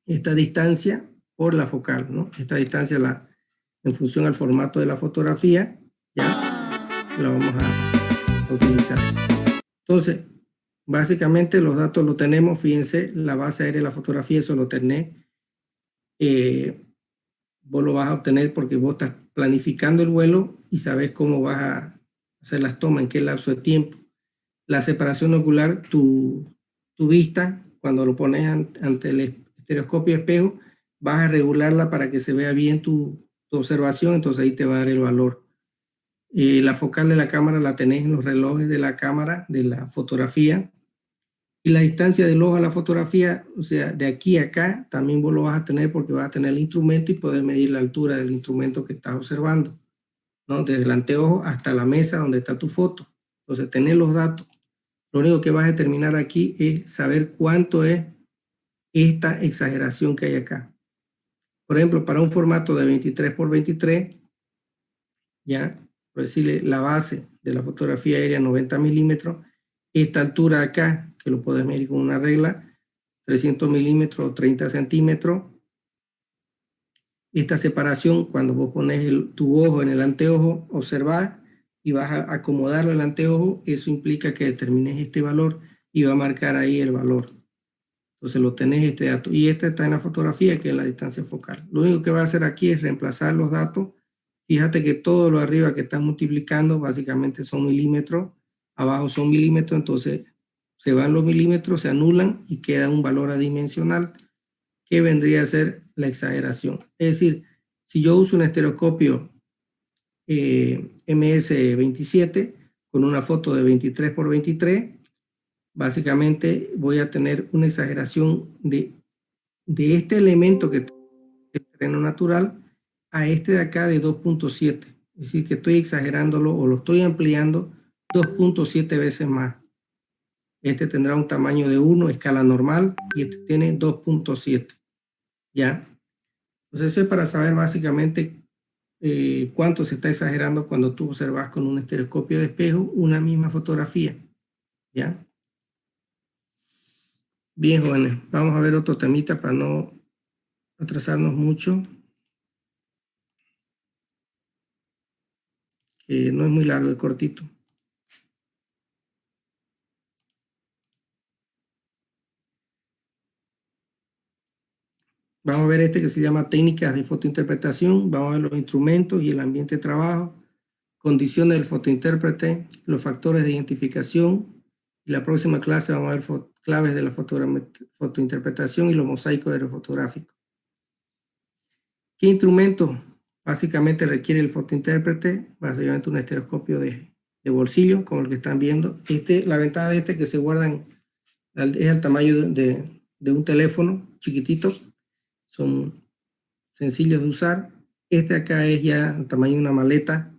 distancia por la focal, ¿no? Esta distancia en función al formato de la fotografía, ya la vamos a utilizar. Entonces, básicamente los datos los tenemos, fíjense, la base aérea de la fotografía, eso lo tenés. Vos lo vas a obtener porque vos estás planificando el vuelo y sabes cómo vas a hacer las tomas, en qué lapso de tiempo. La separación ocular, tu vista, cuando lo pones ante el estereoscopio espejo, vas a regularla para que se vea bien tu observación, entonces ahí te va a dar el valor. La focal de la cámara la tenés en los relojes de la cámara, de la fotografía, y la distancia del ojo a la fotografía, o sea, de aquí a acá, también vos lo vas a tener porque vas a tener el instrumento y poder medir la altura del instrumento que estás observando, ¿no? Desde el anteojo hasta la mesa donde está tu foto. Entonces, tener los datos. Lo único que vas a determinar aquí es saber cuánto es esta exageración que hay acá. Por ejemplo, para un formato de 23 por 23, ya, por decirle, la base de la fotografía aérea 90 milímetros, esta altura acá, que lo puedes medir con una regla, 300 milímetros o 30 centímetros. Esta separación, cuando vos pones tu ojo en el anteojo, observás y vas a acomodarlo el anteojo, eso implica que determines este valor y va a marcar ahí el valor. Entonces lo tenés este dato. Y este está en la fotografía, que es la distancia focal. Lo único que va a hacer aquí es reemplazar los datos. Fíjate que todo lo arriba que están multiplicando básicamente son milímetros, abajo son milímetros, entonces se van los milímetros, se anulan y queda un valor adimensional que vendría a ser la exageración. Es decir, si yo uso un estereoscopio MS27 con una foto de 23 por 23, básicamente voy a tener una exageración de este elemento que es el terreno natural a este de acá de 2.7. Es decir, que estoy exagerándolo o lo estoy ampliando 2.7 veces más. Este tendrá un tamaño de 1, escala normal, y este tiene 2.7. ¿Ya? Entonces eso es para saber básicamente cuánto se está exagerando cuando tú observas con un estereoscopio de espejo una misma fotografía. ¿Ya? Bien, jóvenes, vamos a ver otro temita para no atrasarnos mucho. No es muy largo, es cortito. Vamos a ver este que se llama técnicas de fotointerpretación. Vamos a ver los instrumentos y el ambiente de trabajo, condiciones del fotointérprete, los factores de identificación. Y la próxima clase vamos a ver claves de la fotointerpretación y los mosaicos aerofotográficos. ¿Qué instrumento básicamente requiere el fotointérprete? Básicamente un estereoscopio de bolsillo, como el que están viendo. La ventaja de este que se guardan es el tamaño de un teléfono chiquitito. Son sencillos de usar. Este acá es ya el tamaño de una maleta,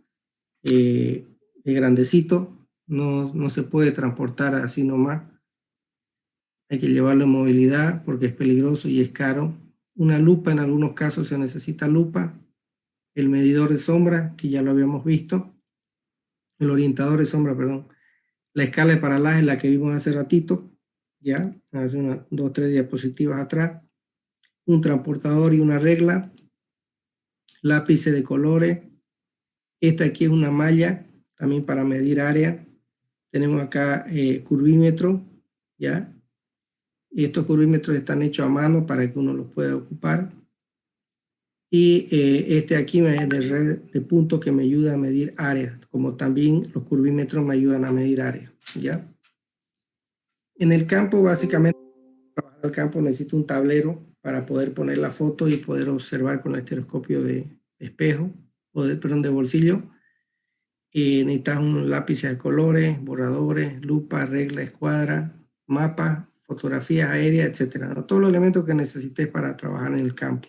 grandecito. No se puede transportar así nomás. Hay que llevarlo en movilidad porque es peligroso y es caro. Una lupa, en algunos casos se necesita lupa. El medidor de sombra, que ya lo habíamos visto. El orientador de sombra, perdón. La escala de paralaje, la que vimos hace ratito. Ya, hace unas 2 o 3 diapositivas atrás. Un transportador y una regla. Lápices de colores. Esta aquí es una malla, también para medir área. Tenemos acá curvímetro, ¿ya? Y estos curvímetros están hechos a mano para que uno los pueda ocupar. Y este aquí es de red de puntos que me ayuda a medir área, como también los curvímetros me ayudan a medir área, ¿ya? En el campo, básicamente, para trabajar al campo necesito un tablero para poder poner la foto y poder observar con el estereoscopio de espejo, perdón, de bolsillo. Necesitas un lápiz de colores, borradores, lupa, regla, escuadra, mapa, fotografía aérea, etcétera, ¿no? Todos los elementos que necesites para trabajar en el campo.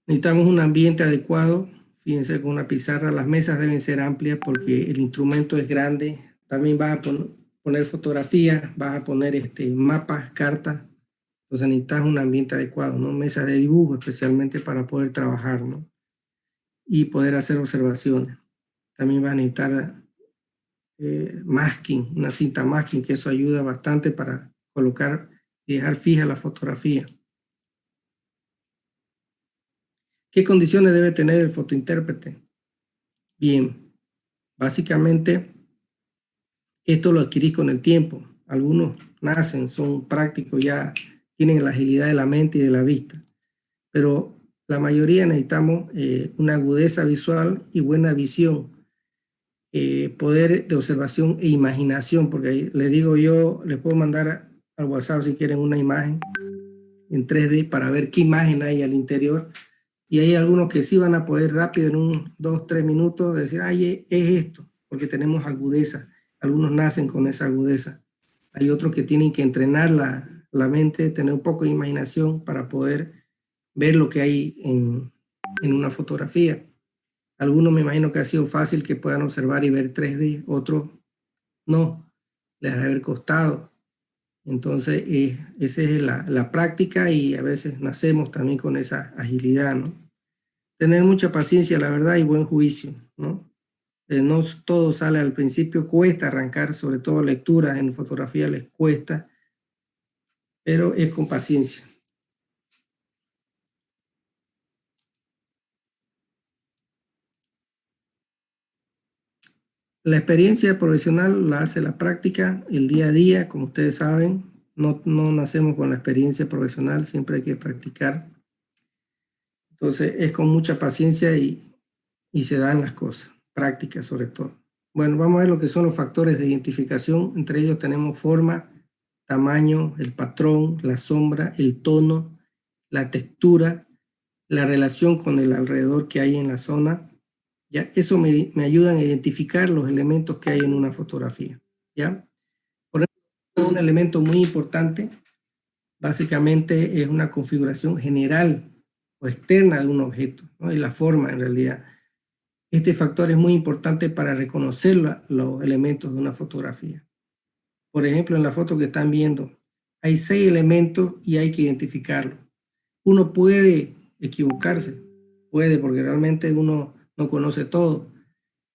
Necesitamos un ambiente adecuado. Fíjense, con una pizarra. Las mesas deben ser amplias porque el instrumento es grande. También vas a poner fotografías, vas a poner mapas, cartas. Entonces necesitas un ambiente adecuado, ¿no? Mesas de dibujo especialmente para poder trabajar, ¿no? Y poder hacer observaciones. También vas a necesitar masking, una cinta masking, que eso ayuda bastante para colocar y dejar fija la fotografía. ¿Qué condiciones debe tener el fotointérprete? Bien, básicamente esto lo adquirís con el tiempo. Algunos nacen, son prácticos, ya tienen la agilidad de la mente y de la vista, pero la mayoría necesitamos una agudeza visual y buena visión, poder de observación e imaginación, porque les digo yo, les puedo mandar al WhatsApp si quieren una imagen en 3D para ver qué imagen hay al interior, y hay algunos que sí van a poder rápido en 2 o 3 minutos decir, ay, es esto, porque tenemos agudeza. Algunos nacen con esa agudeza. Hay otros que tienen que entrenar la mente, tener un poco de imaginación para poder ver lo que hay en una fotografía. Algunos me imagino que ha sido fácil que puedan observar y ver 3D, otros no, les ha de haber costado. Entonces, esa es la práctica, y a veces nacemos también con esa agilidad, ¿no? Tener mucha paciencia, la verdad, y buen juicio, ¿no? No todo sale al principio, cuesta arrancar, sobre todo lecturas en fotografía les cuesta, pero es con paciencia. La experiencia profesional la hace la práctica, el día a día, como ustedes saben. No nacemos con la experiencia profesional, siempre hay que practicar. Entonces es con mucha paciencia y se dan las cosas, práctica sobre todo. Bueno, vamos a ver lo que son los factores de identificación. Entre ellos tenemos forma, tamaño, el patrón, la sombra, el tono, la textura, la relación con el alrededor que hay en la zona. ¿Ya? Eso me ayudan a identificar los elementos que hay en una fotografía. ¿Ya? Por ejemplo, un elemento muy importante, básicamente, es una configuración general o externa de un objeto, ¿no? Y la forma, en realidad. Este factor es muy importante para reconocer los elementos de una fotografía. Por ejemplo, en la foto que están viendo, hay 6 elementos y hay que identificarlos. Uno puede equivocarse, puede, porque realmente uno no conoce todo,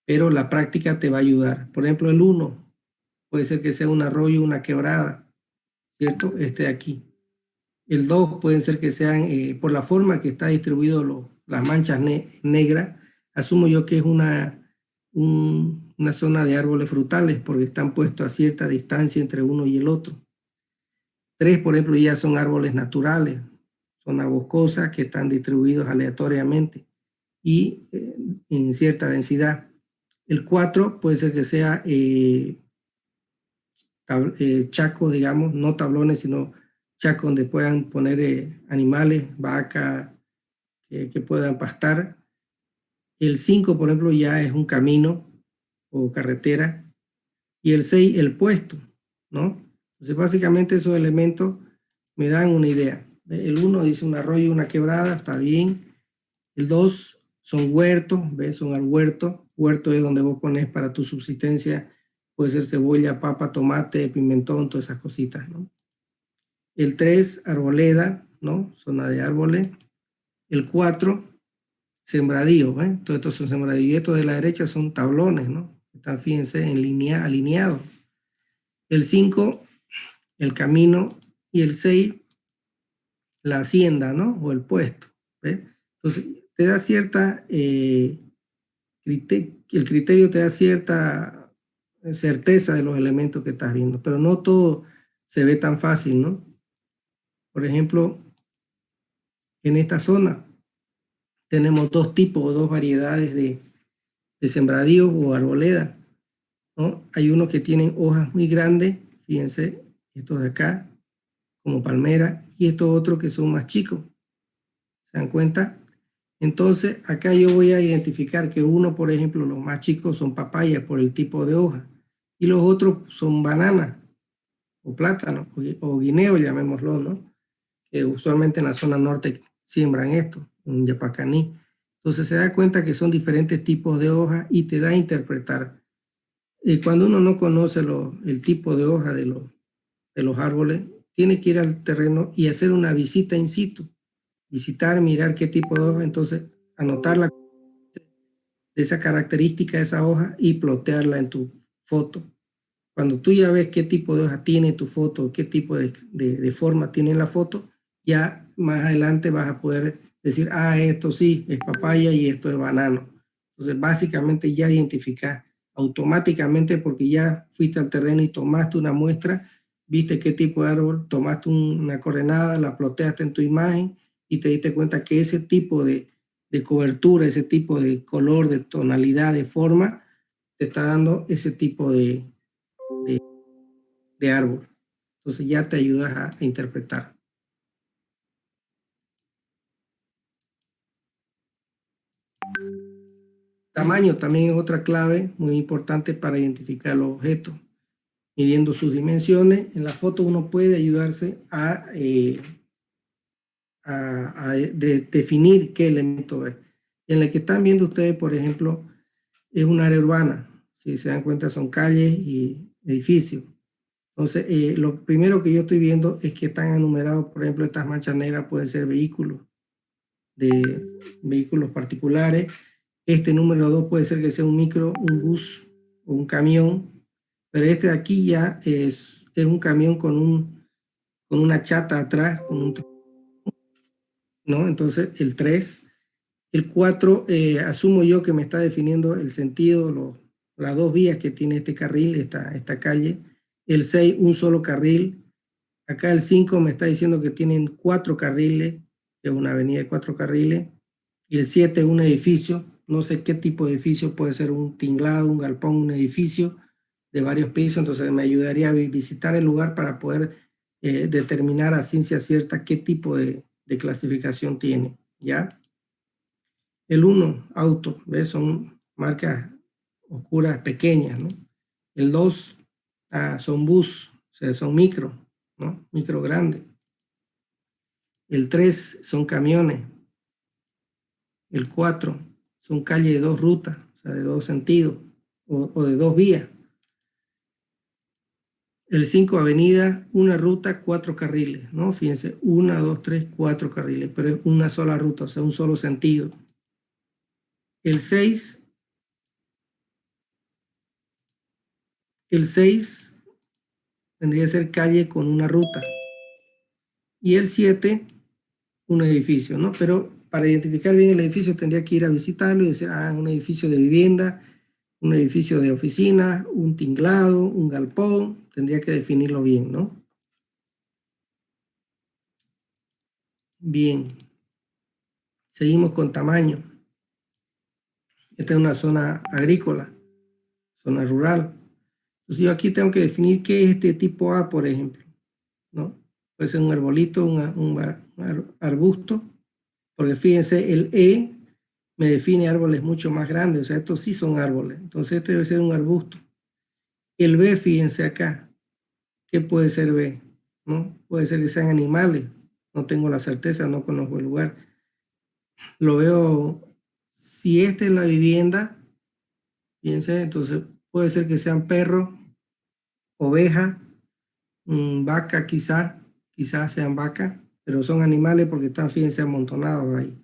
pero la práctica te va a ayudar. Por ejemplo, el 1 puede ser que sea un arroyo, una quebrada, ¿cierto? Este de aquí. El 2 pueden ser que sean, por la forma que está distribuido las manchas negras, asumo yo que es una zona de árboles frutales, porque están puestos a cierta distancia entre uno y el otro. 3, por ejemplo, ya son árboles naturales, zonas boscosas que están distribuidos aleatoriamente y en cierta densidad. El 4 puede ser que sea chacos, digamos, no tablones, sino chacos donde puedan poner animales, vacas, que puedan pastar. El 5, por ejemplo, ya es un camino o carretera. Y el 6, el puesto, ¿no? Entonces, básicamente esos elementos me dan una idea. El 1 dice un arroyo, una quebrada, está bien. El 2 son huertos, ¿ves? Son al huerto. Huerto es donde vos pones para tu subsistencia, puede ser cebolla, papa, tomate, pimentón, todas esas cositas, ¿no? El 3, arboleda, ¿no? Zona de árboles. El 4, sembradío, ¿ves? Todos estos son sembradíos. Y estos de la derecha son tablones, ¿no? Están, fíjense, alineados. El 5, el camino. Y el 6, la hacienda, ¿no? O el puesto, ¿ves? Entonces, te da cierta... el criterio te da cierta certeza de los elementos que estás viendo, pero no todo se ve tan fácil, ¿no? Por ejemplo, en esta zona tenemos dos tipos o dos variedades de sembradíos o arboleda, ¿no? Hay unos que tienen hojas muy grandes, fíjense, estos de acá, como palmera, y estos otros que son más chicos, ¿se dan cuenta? Entonces, acá yo voy a identificar que uno, por ejemplo, los más chicos son papaya por el tipo de hoja, y los otros son bananas, o plátano, o guineo, llamémoslo, ¿no? Que usualmente en la zona norte siembran esto, en Yapacaní. Entonces se da cuenta que son diferentes tipos de hojas y te da a interpretar. Cuando uno no conoce el tipo de hoja de los árboles, tiene que ir al terreno y hacer una visita in situ. Visitar, mirar qué tipo de hoja, entonces anotar esa característica de esa hoja y plotearla en tu foto. Cuando tú ya ves qué tipo de hoja tiene tu foto, qué tipo de forma tiene la foto, ya más adelante vas a poder decir, ah, esto sí, es papaya y esto es banano. Entonces, básicamente ya identificas automáticamente porque ya fuiste al terreno y tomaste una muestra, viste qué tipo de árbol, tomaste una coordenada, la ploteaste en tu imagen y te diste cuenta que ese tipo de cobertura, ese tipo de color, de tonalidad, de forma, te está dando ese tipo de árbol. Entonces ya te ayudas a interpretar. Tamaño también es otra clave muy importante para identificar los objetos. Midiendo sus dimensiones, en la foto uno puede ayudarse a definir qué elemento es. En la que están viendo ustedes, por ejemplo, es un área urbana. Si se dan cuenta, son calles y edificios. Entonces, lo primero que yo estoy viendo es que están enumerados, por ejemplo, estas manchas negras pueden ser vehículos, de vehículos particulares. Este número 2 puede ser que sea un micro, un bus o un camión, pero este de aquí ya es un camión con una chata atrás, ¿no? Entonces, el 3. El 4, asumo yo que me está definiendo el sentido, las dos vías que tiene este carril, esta calle. El 6, un solo carril. Acá el 5 me está diciendo que tienen 4 carriles, que es una avenida de 4 carriles. Y el 7, un edificio. No sé qué tipo de edificio, puede ser un tinglado, un galpón, un edificio de varios pisos. Entonces me ayudaría a visitar el lugar para poder determinar a ciencia cierta qué tipo de clasificación tiene, ¿ya? El 1, auto, ¿ves? Son marcas oscuras pequeñas, ¿no? El 2, son bus, o sea, son micro, ¿no? Micro grande. El 3 son camiones. El 4 son calles de dos rutas, o sea, de dos sentidos, o de dos vías. El 5, avenida, una ruta, 4 carriles, ¿no? Fíjense, 1, 2, 3, 4 carriles, pero es una sola ruta, o sea, un solo sentido. El 6 tendría que ser calle con una ruta. Y el 7, un edificio, ¿no? Pero para identificar bien el edificio tendría que ir a visitarlo y decir, un edificio de vivienda, un edificio de oficina, un tinglado, un galpón, tendría que definirlo bien, ¿no? Bien. Seguimos con tamaño. Esta es una zona agrícola, zona rural. Entonces yo aquí tengo que definir qué es este tipo A, por ejemplo, ¿no? Puede ser un arbolito, un arbusto, porque fíjense, el E me define árboles mucho más grandes, o sea, estos sí son árboles. Entonces este debe ser un arbusto. El B, fíjense acá, ¿qué puede ser B? ¿No? Puede ser que sean animales, no tengo la certeza, no conozco el lugar. Lo veo, si esta es la vivienda, fíjense, entonces puede ser que sean perros, ovejas, vaca quizás sean vacas, pero son animales porque están, fíjense, amontonados ahí.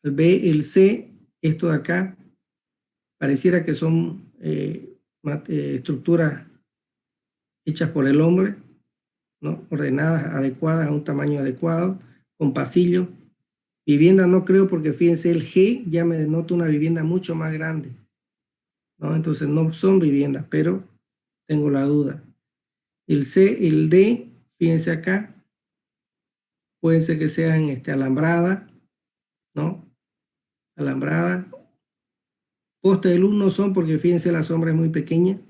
El B, el C, esto de acá, pareciera que son estructuras hechas por el hombre, ¿no? Ordenadas, adecuadas, a un tamaño adecuado, con pasillos. Vivienda no creo porque fíjense, el G ya me denota una vivienda mucho más grande, ¿no? Entonces no son viviendas, pero tengo la duda. El C, el D, fíjense acá, puede ser que sean alambrada, ¿no? Alambrada. Postes de luz no son porque fíjense la sombra es muy pequeña.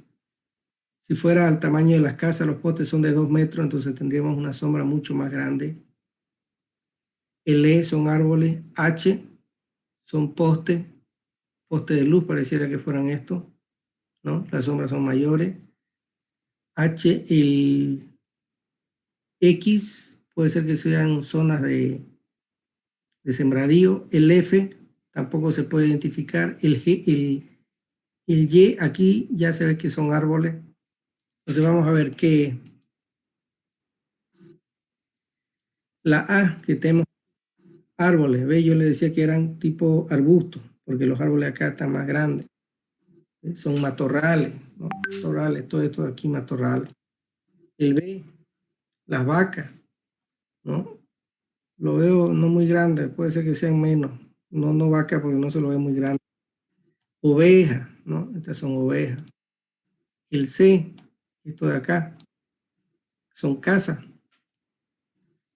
Si fuera al tamaño de las casas, los postes son de 2 metros, entonces tendríamos una sombra mucho más grande. El E son árboles, H son postes de luz, pareciera que fueran estos, ¿no? Las sombras son mayores. H, el X, puede ser que sean zonas de sembradío. El F tampoco se puede identificar. El G, el Y, aquí ya se ve que son árboles. Entonces vamos a ver que la A, que tenemos árboles, ¿ve? Yo le decía que eran tipo arbustos, porque los árboles acá están más grandes. Son matorrales, ¿no? Matorrales, todo esto de aquí matorrales. El B, las vacas, ¿no? Lo veo no muy grande, puede ser que sean menos. No vaca porque no se lo ve muy grande. Ovejas, ¿no? Estas son ovejas. El C, esto de acá, son casas.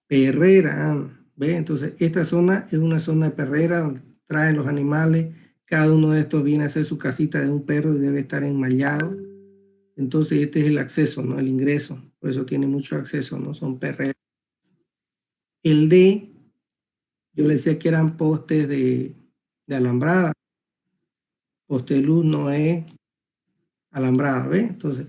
Perrera, ¿ve? Entonces esta zona es una zona de perrera donde traen los animales. Cada uno de estos viene a hacer su casita de un perro y debe estar enmallado. Entonces este es el acceso, ¿no? El ingreso. Por eso tiene mucho acceso, ¿no? Son perreras. El D, yo le decía que eran postes de alambrada. Poste de luz no es alambrada, ¿ve? Entonces,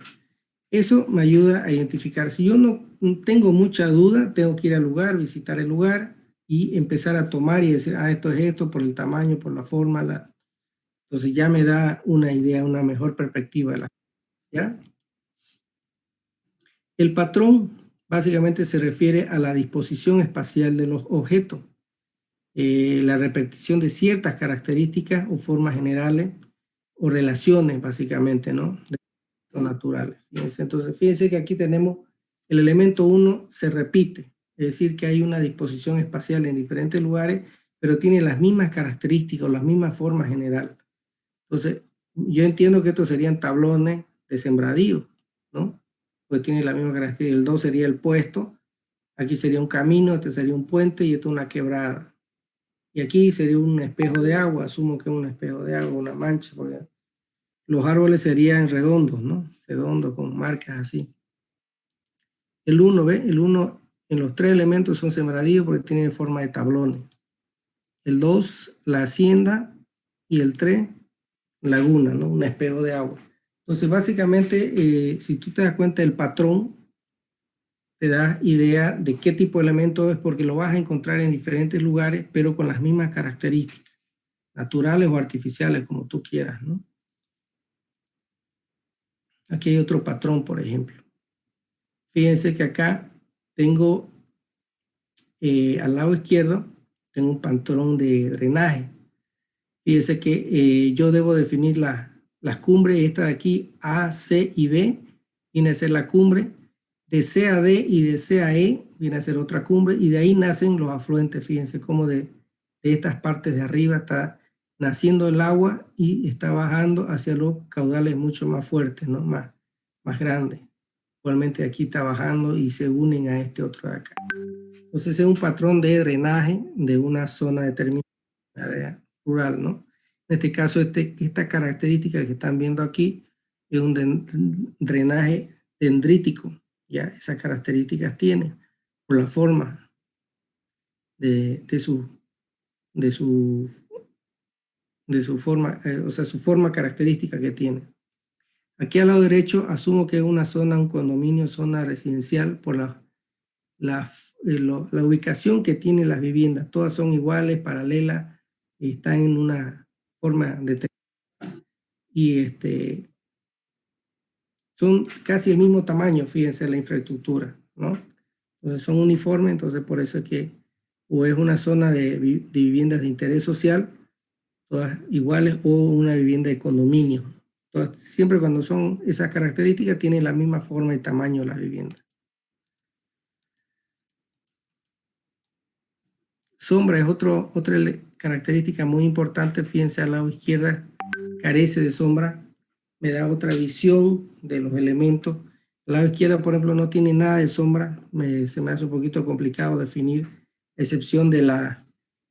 eso me ayuda a identificar. Si yo no tengo mucha duda, tengo que ir al lugar, visitar el lugar y empezar a tomar y decir, esto es esto, por el tamaño, por la forma. Entonces ya me da una idea, una mejor perspectiva. ¿Ya? El patrón básicamente se refiere a la disposición espacial de los objetos, la repetición de ciertas características o formas generales o relaciones básicamente, ¿no? Naturales. Fíjense, entonces, fíjense que aquí tenemos el elemento 1 se repite, es decir, que hay una disposición espacial en diferentes lugares, pero tiene las mismas características, las mismas formas general. Entonces, yo entiendo que estos serían tablones de sembradío, ¿no? Pues tiene la misma característica. El 2 sería el puesto, aquí sería un camino, este sería un puente y esto una quebrada. Y aquí sería un espejo de agua, asumo que es un espejo de agua, una mancha, porque los árboles serían redondos, ¿no? Redondos con marcas así. El 1, ¿ve? El 1 en los 3 elementos son sembradíos porque tienen forma de tablones. El 2, la hacienda. Y el 3, laguna, ¿no? Un espejo de agua. Entonces, básicamente, si tú te das cuenta del patrón, te das idea de qué tipo de elemento es porque lo vas a encontrar en diferentes lugares, pero con las mismas características, naturales o artificiales, como tú quieras, ¿no? Aquí hay otro patrón, por ejemplo. Fíjense que acá tengo al lado izquierdo, tengo un patrón de drenaje. Fíjense que yo debo definir las cumbres, esta de aquí, A, C y B, viene a ser la cumbre, de C a D y de C a E viene a ser otra cumbre, y de ahí nacen los afluentes. Fíjense cómo de estas partes de arriba está naciendo el agua y está bajando hacia los caudales mucho más fuertes, ¿no? Más grandes. Igualmente aquí está bajando y se unen a este otro de acá. Entonces es un patrón de drenaje de una zona determinada, área rural, ¿no? En este caso, esta característica que están viendo aquí es un drenaje dendrítico, ya esas características tiene por la forma de su forma, o sea, su forma característica que tiene. Aquí al lado derecho asumo que es una zona, un condominio, zona residencial por la ubicación que tienen las viviendas. Todas son iguales, paralelas, y están en una forma determinada. Y son casi el mismo tamaño, fíjense, la infraestructura, ¿no? Entonces son uniformes, entonces por eso es que o es una zona de viviendas de interés social, todas iguales, o una vivienda de condominio. Entonces, siempre cuando son esas características, tienen la misma forma y tamaño las viviendas. Sombra es otra característica muy importante. Fíjense, al lado izquierda carece de sombra, me da otra visión de los elementos. Al lado izquierda, por ejemplo, no tiene nada de sombra, se me hace un poquito complicado definir, a excepción de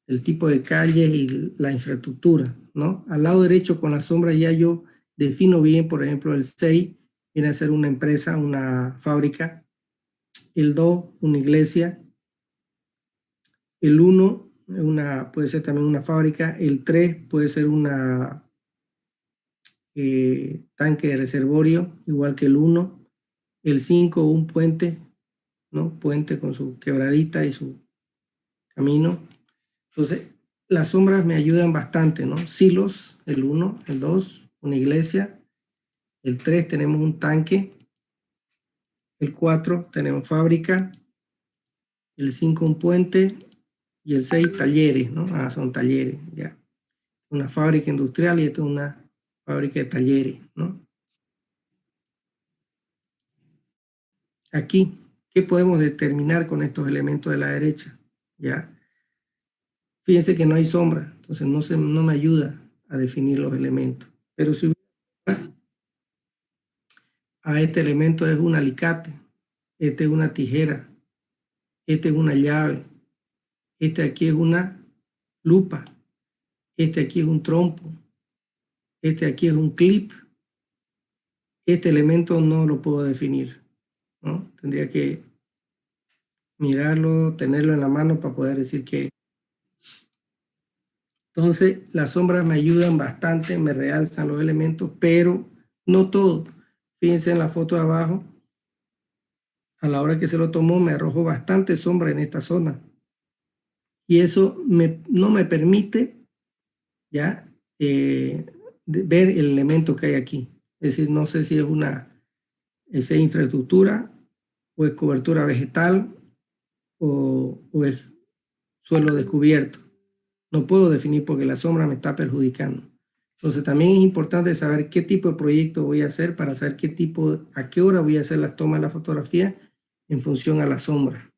el tipo de calle y la infraestructura, ¿no? Al lado derecho, con la sombra, ya yo defino bien, por ejemplo, el 6 viene a ser una empresa, una fábrica, el 2, una iglesia, el 1 puede ser también una fábrica, el 3 puede ser una tanque de reservorio, igual que el 1, el 5 un puente, ¿no? Puente con su quebradita y su camino. Entonces, las sombras me ayudan bastante, ¿no? Silos, el 1, el 2, una iglesia, el 3 tenemos un tanque, el 4 tenemos fábrica, el 5 un puente y el 6 talleres, ¿no? Son talleres, ya. Una fábrica industrial y esta es una fábrica de talleres, ¿no? Aquí, ¿qué podemos determinar con estos elementos de la derecha? ¿Ya? Fíjense que no hay sombra, entonces no me ayuda a definir los elementos. Pero si a este elemento es un alicate, este es una tijera, este es una llave, este aquí es una lupa, este aquí es un trompo, este aquí es un clip, este elemento no lo puedo definir, ¿no? Tendría que mirarlo, tenerlo en la mano para poder decir que... Entonces, las sombras me ayudan bastante, me realzan los elementos, pero no todo. Fíjense en la foto de abajo, a la hora que se lo tomó me arrojó bastante sombra en esta zona. Y eso no me permite ya ver el elemento que hay aquí. Es decir, no sé si es infraestructura o es cobertura vegetal o es suelo descubierto. No puedo definir porque la sombra me está perjudicando. Entonces también es importante saber qué tipo de proyecto voy a hacer para saber a qué hora voy a hacer las tomas de la fotografía en función a la sombra.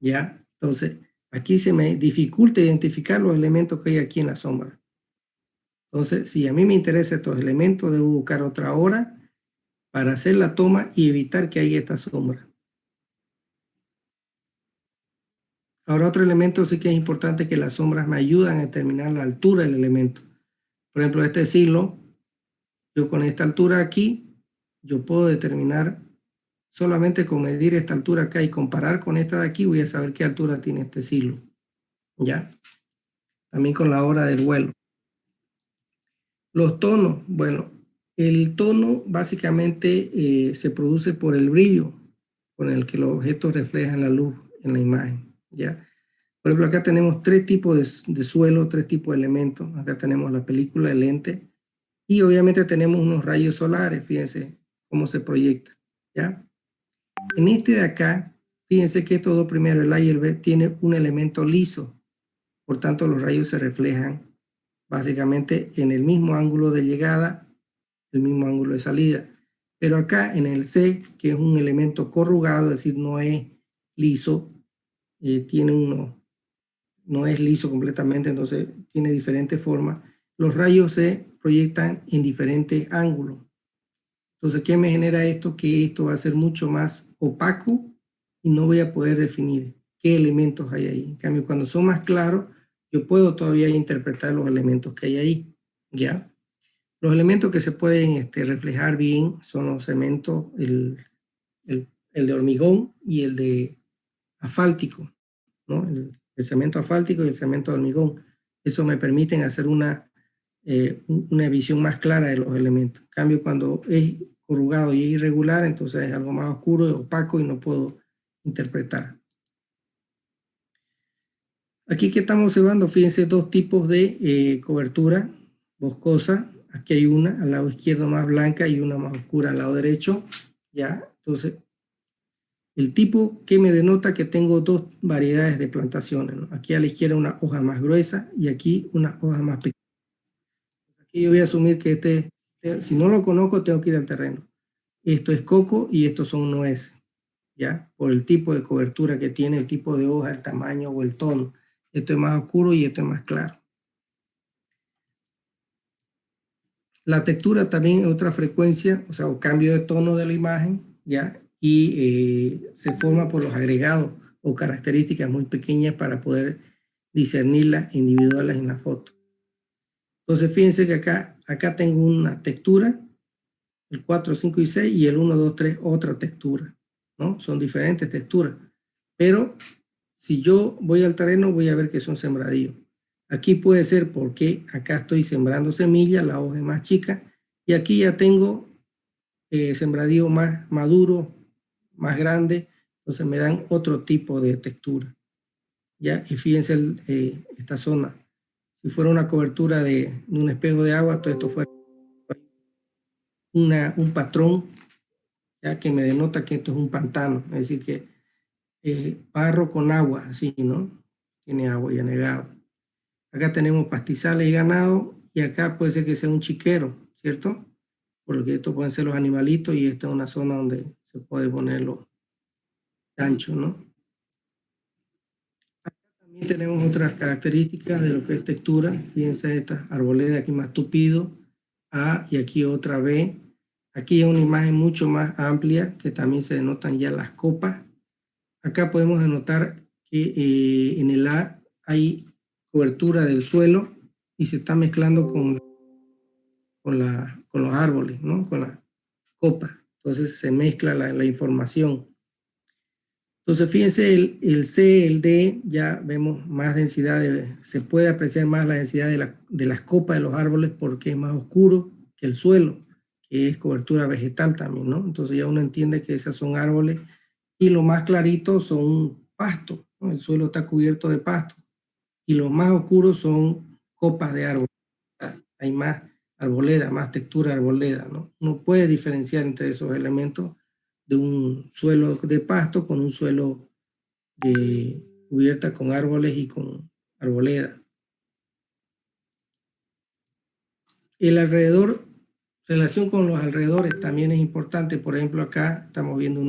¿Ya? Entonces aquí se me dificulta identificar los elementos que hay aquí en la sombra. Entonces, si a mí me interesan estos elementos, debo buscar otra hora para hacer la toma y evitar que haya esta sombra. Ahora, otro elemento sí que es importante, que las sombras me ayudan a determinar la altura del elemento. Por ejemplo, este silo, yo con esta altura aquí, yo puedo determinar solamente con medir esta altura acá y comparar con esta de aquí, voy a saber qué altura tiene este silo. ¿Ya? También con la hora del vuelo. Los tonos, bueno, el tono básicamente se produce por el brillo con el que los objetos reflejan la luz en la imagen, ¿ya? Por ejemplo, acá tenemos tres tipos de suelo, tres tipos de elementos. Acá tenemos la película, el lente, y obviamente tenemos unos rayos solares, fíjense cómo se proyecta, ¿ya? En este de acá, fíjense que estos dos primeros, el A y el B, tiene un elemento liso, por tanto los rayos se reflejan básicamente en el mismo ángulo de llegada, el mismo ángulo de salida. Pero acá en el C, que es un elemento corrugado, es decir, no es liso, no es liso completamente, entonces tiene diferentes formas. Los rayos se proyectan en diferentes ángulos. Entonces, ¿qué me genera esto? Que esto va a ser mucho más opaco y no voy a poder definir. qué elementos hay ahí. En cambio, cuando son más claros, yo puedo todavía interpretar los elementos que hay ahí, ¿ya? Los elementos que se pueden reflejar bien son los cementos, el de hormigón y el de asfáltico, ¿no? El cemento asfáltico y el cemento de hormigón. Eso me permiten hacer una visión más clara de los elementos. En cambio, cuando es corrugado y es irregular, entonces es algo más oscuro, opaco y no puedo interpretar. Aquí que estamos observando, fíjense, dos tipos de cobertura boscosa. Aquí hay una al lado izquierdo más blanca y una más oscura al lado derecho. ¿Ya? Entonces, el tipo que me denota que tengo dos variedades de plantaciones, ¿no? Aquí a la izquierda una hoja más gruesa y aquí una hoja más pequeña. Aquí yo voy a asumir que si no lo conozco, tengo que ir al terreno. Esto es coco y estos son nueces, ¿ya? Por el tipo de cobertura que tiene, el tipo de hoja, el tamaño o el tono. Esto es más oscuro y esto es más claro. La textura también es otra frecuencia, o sea, un cambio de tono de la imagen, ¿ya? Y se forma por los agregados o características muy pequeñas para poder discernirlas individuales en la foto. Entonces, fíjense que acá tengo una textura, el 4, 5 y 6, y el 1, 2, 3, otra textura, ¿no? Son diferentes texturas. Pero si yo voy al terreno, voy a ver que son sembradíos. Aquí puede ser porque acá estoy sembrando semillas, la hoja es más chica, y aquí ya tengo sembradío más maduro, más grande, entonces me dan otro tipo de textura. ¿Ya? Y fíjense esta zona. Si fuera una cobertura de un espejo de agua, todo esto fuera un patrón, ya que me denota que esto es un pantano, es decir, que barro con agua, así, ¿no? Tiene agua y anegado. Acá tenemos pastizales y ganado, y acá puede ser que sea un chiquero, ¿cierto? Porque estos pueden ser los animalitos y esta es una zona donde se puede poner los ganchos, ¿no? Acá también tenemos otras características de lo que es textura. Fíjense estas arboledas aquí más tupido, A y aquí otra B. Aquí es una imagen mucho más amplia que también se denotan ya las copas. Acá podemos denotar que en el A hay cobertura del suelo y se está mezclando con los árboles, ¿no? Con la copa. Entonces se mezcla la información. Entonces fíjense, el C, el D, ya vemos más densidad, se puede apreciar más la densidad de las copas de los árboles porque es más oscuro que el suelo, que es cobertura vegetal también, ¿no? Entonces ya uno entiende que esas son árboles y lo más clarito son pastos, ¿no? El suelo está cubierto de pasto y los más oscuros son copas de árboles. Hay más arboleda, más textura arboleda, ¿no? Uno puede diferenciar entre esos elementos de un suelo de pasto con un suelo cubierta con árboles y con arboleda. El alrededor, relación con los alrededores también es importante. Por ejemplo, acá estamos viendo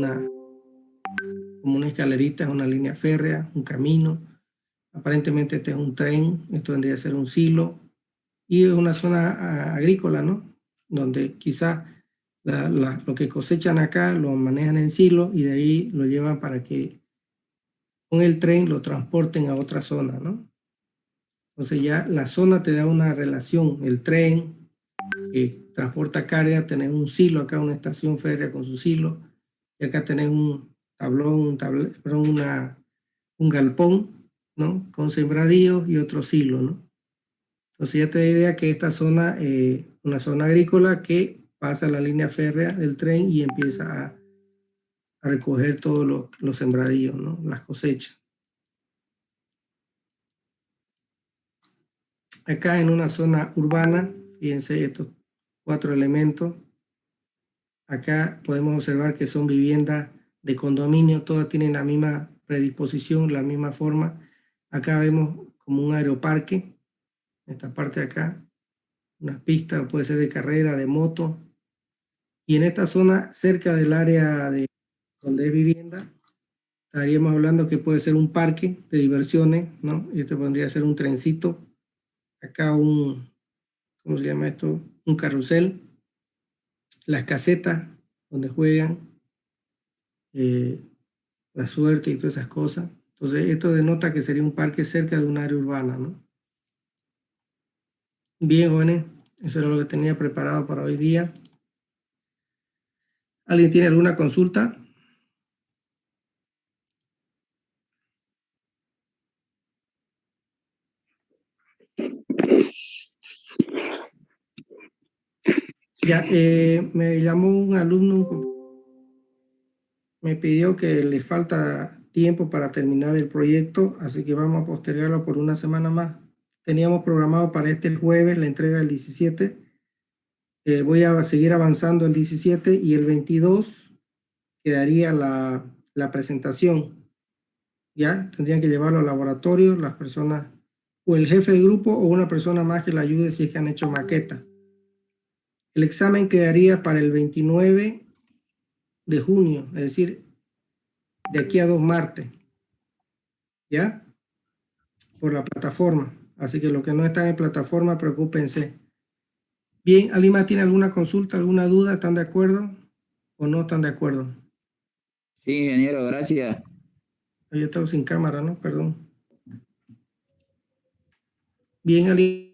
como una escalerita, es una línea férrea, un camino. Aparentemente este es un tren, esto vendría a ser un silo. Y es una zona agrícola, ¿no? Donde quizás lo que cosechan acá lo manejan en silo y de ahí lo llevan para que con el tren lo transporten a otra zona, ¿no? Entonces ya la zona te da una relación, el tren que transporta carga, tenés un silo acá, una estación férrea con su silo, y acá tenés un tablón, un galpón, ¿no? Con sembradíos y otro silo, ¿no? Entonces ya te da idea que esta zona, una zona agrícola que pasa la línea férrea del tren y empieza a recoger todos los sembradíos, ¿no? Las cosechas. Acá en una zona urbana, fíjense estos 4 elementos. Acá podemos observar que son viviendas de condominio, todas tienen la misma predisposición, la misma forma. Acá vemos como un aeroparque, esta parte de acá, una pista, puede ser de carrera, de moto. Y en esta zona, cerca del área donde es vivienda, estaríamos hablando que puede ser un parque de diversiones, ¿no? Y este podría ser un trencito. Acá ¿cómo se llama esto? Un carrusel. Las casetas donde juegan, la suerte y todas esas cosas. Entonces, esto denota que sería un parque cerca de un área urbana, ¿no? Bien, jóvenes, eso era lo que tenía preparado para hoy día. ¿Alguien tiene alguna consulta? Ya, me llamó un alumno, me pidió que le falta tiempo para terminar el proyecto, así que vamos a postergarlo por una semana más. Teníamos programado para este jueves la entrega del 17. Voy a seguir avanzando el 17 y el 22 quedaría la presentación. Ya tendrían que llevarlo al laboratorio las personas, o el jefe de grupo o una persona más que le ayude si es que han hecho maqueta. El examen quedaría para el 29 de junio, es decir, de aquí a 2 martes, ¿ya? Por la plataforma. Así que los que no están en plataforma, preocúpense. Bien, ¿alguien más tiene alguna consulta, alguna duda? ¿Están de acuerdo o no están de acuerdo? Sí, ingeniero, gracias. Yo estaba sin cámara, ¿no? Perdón. Bien, ¿alguien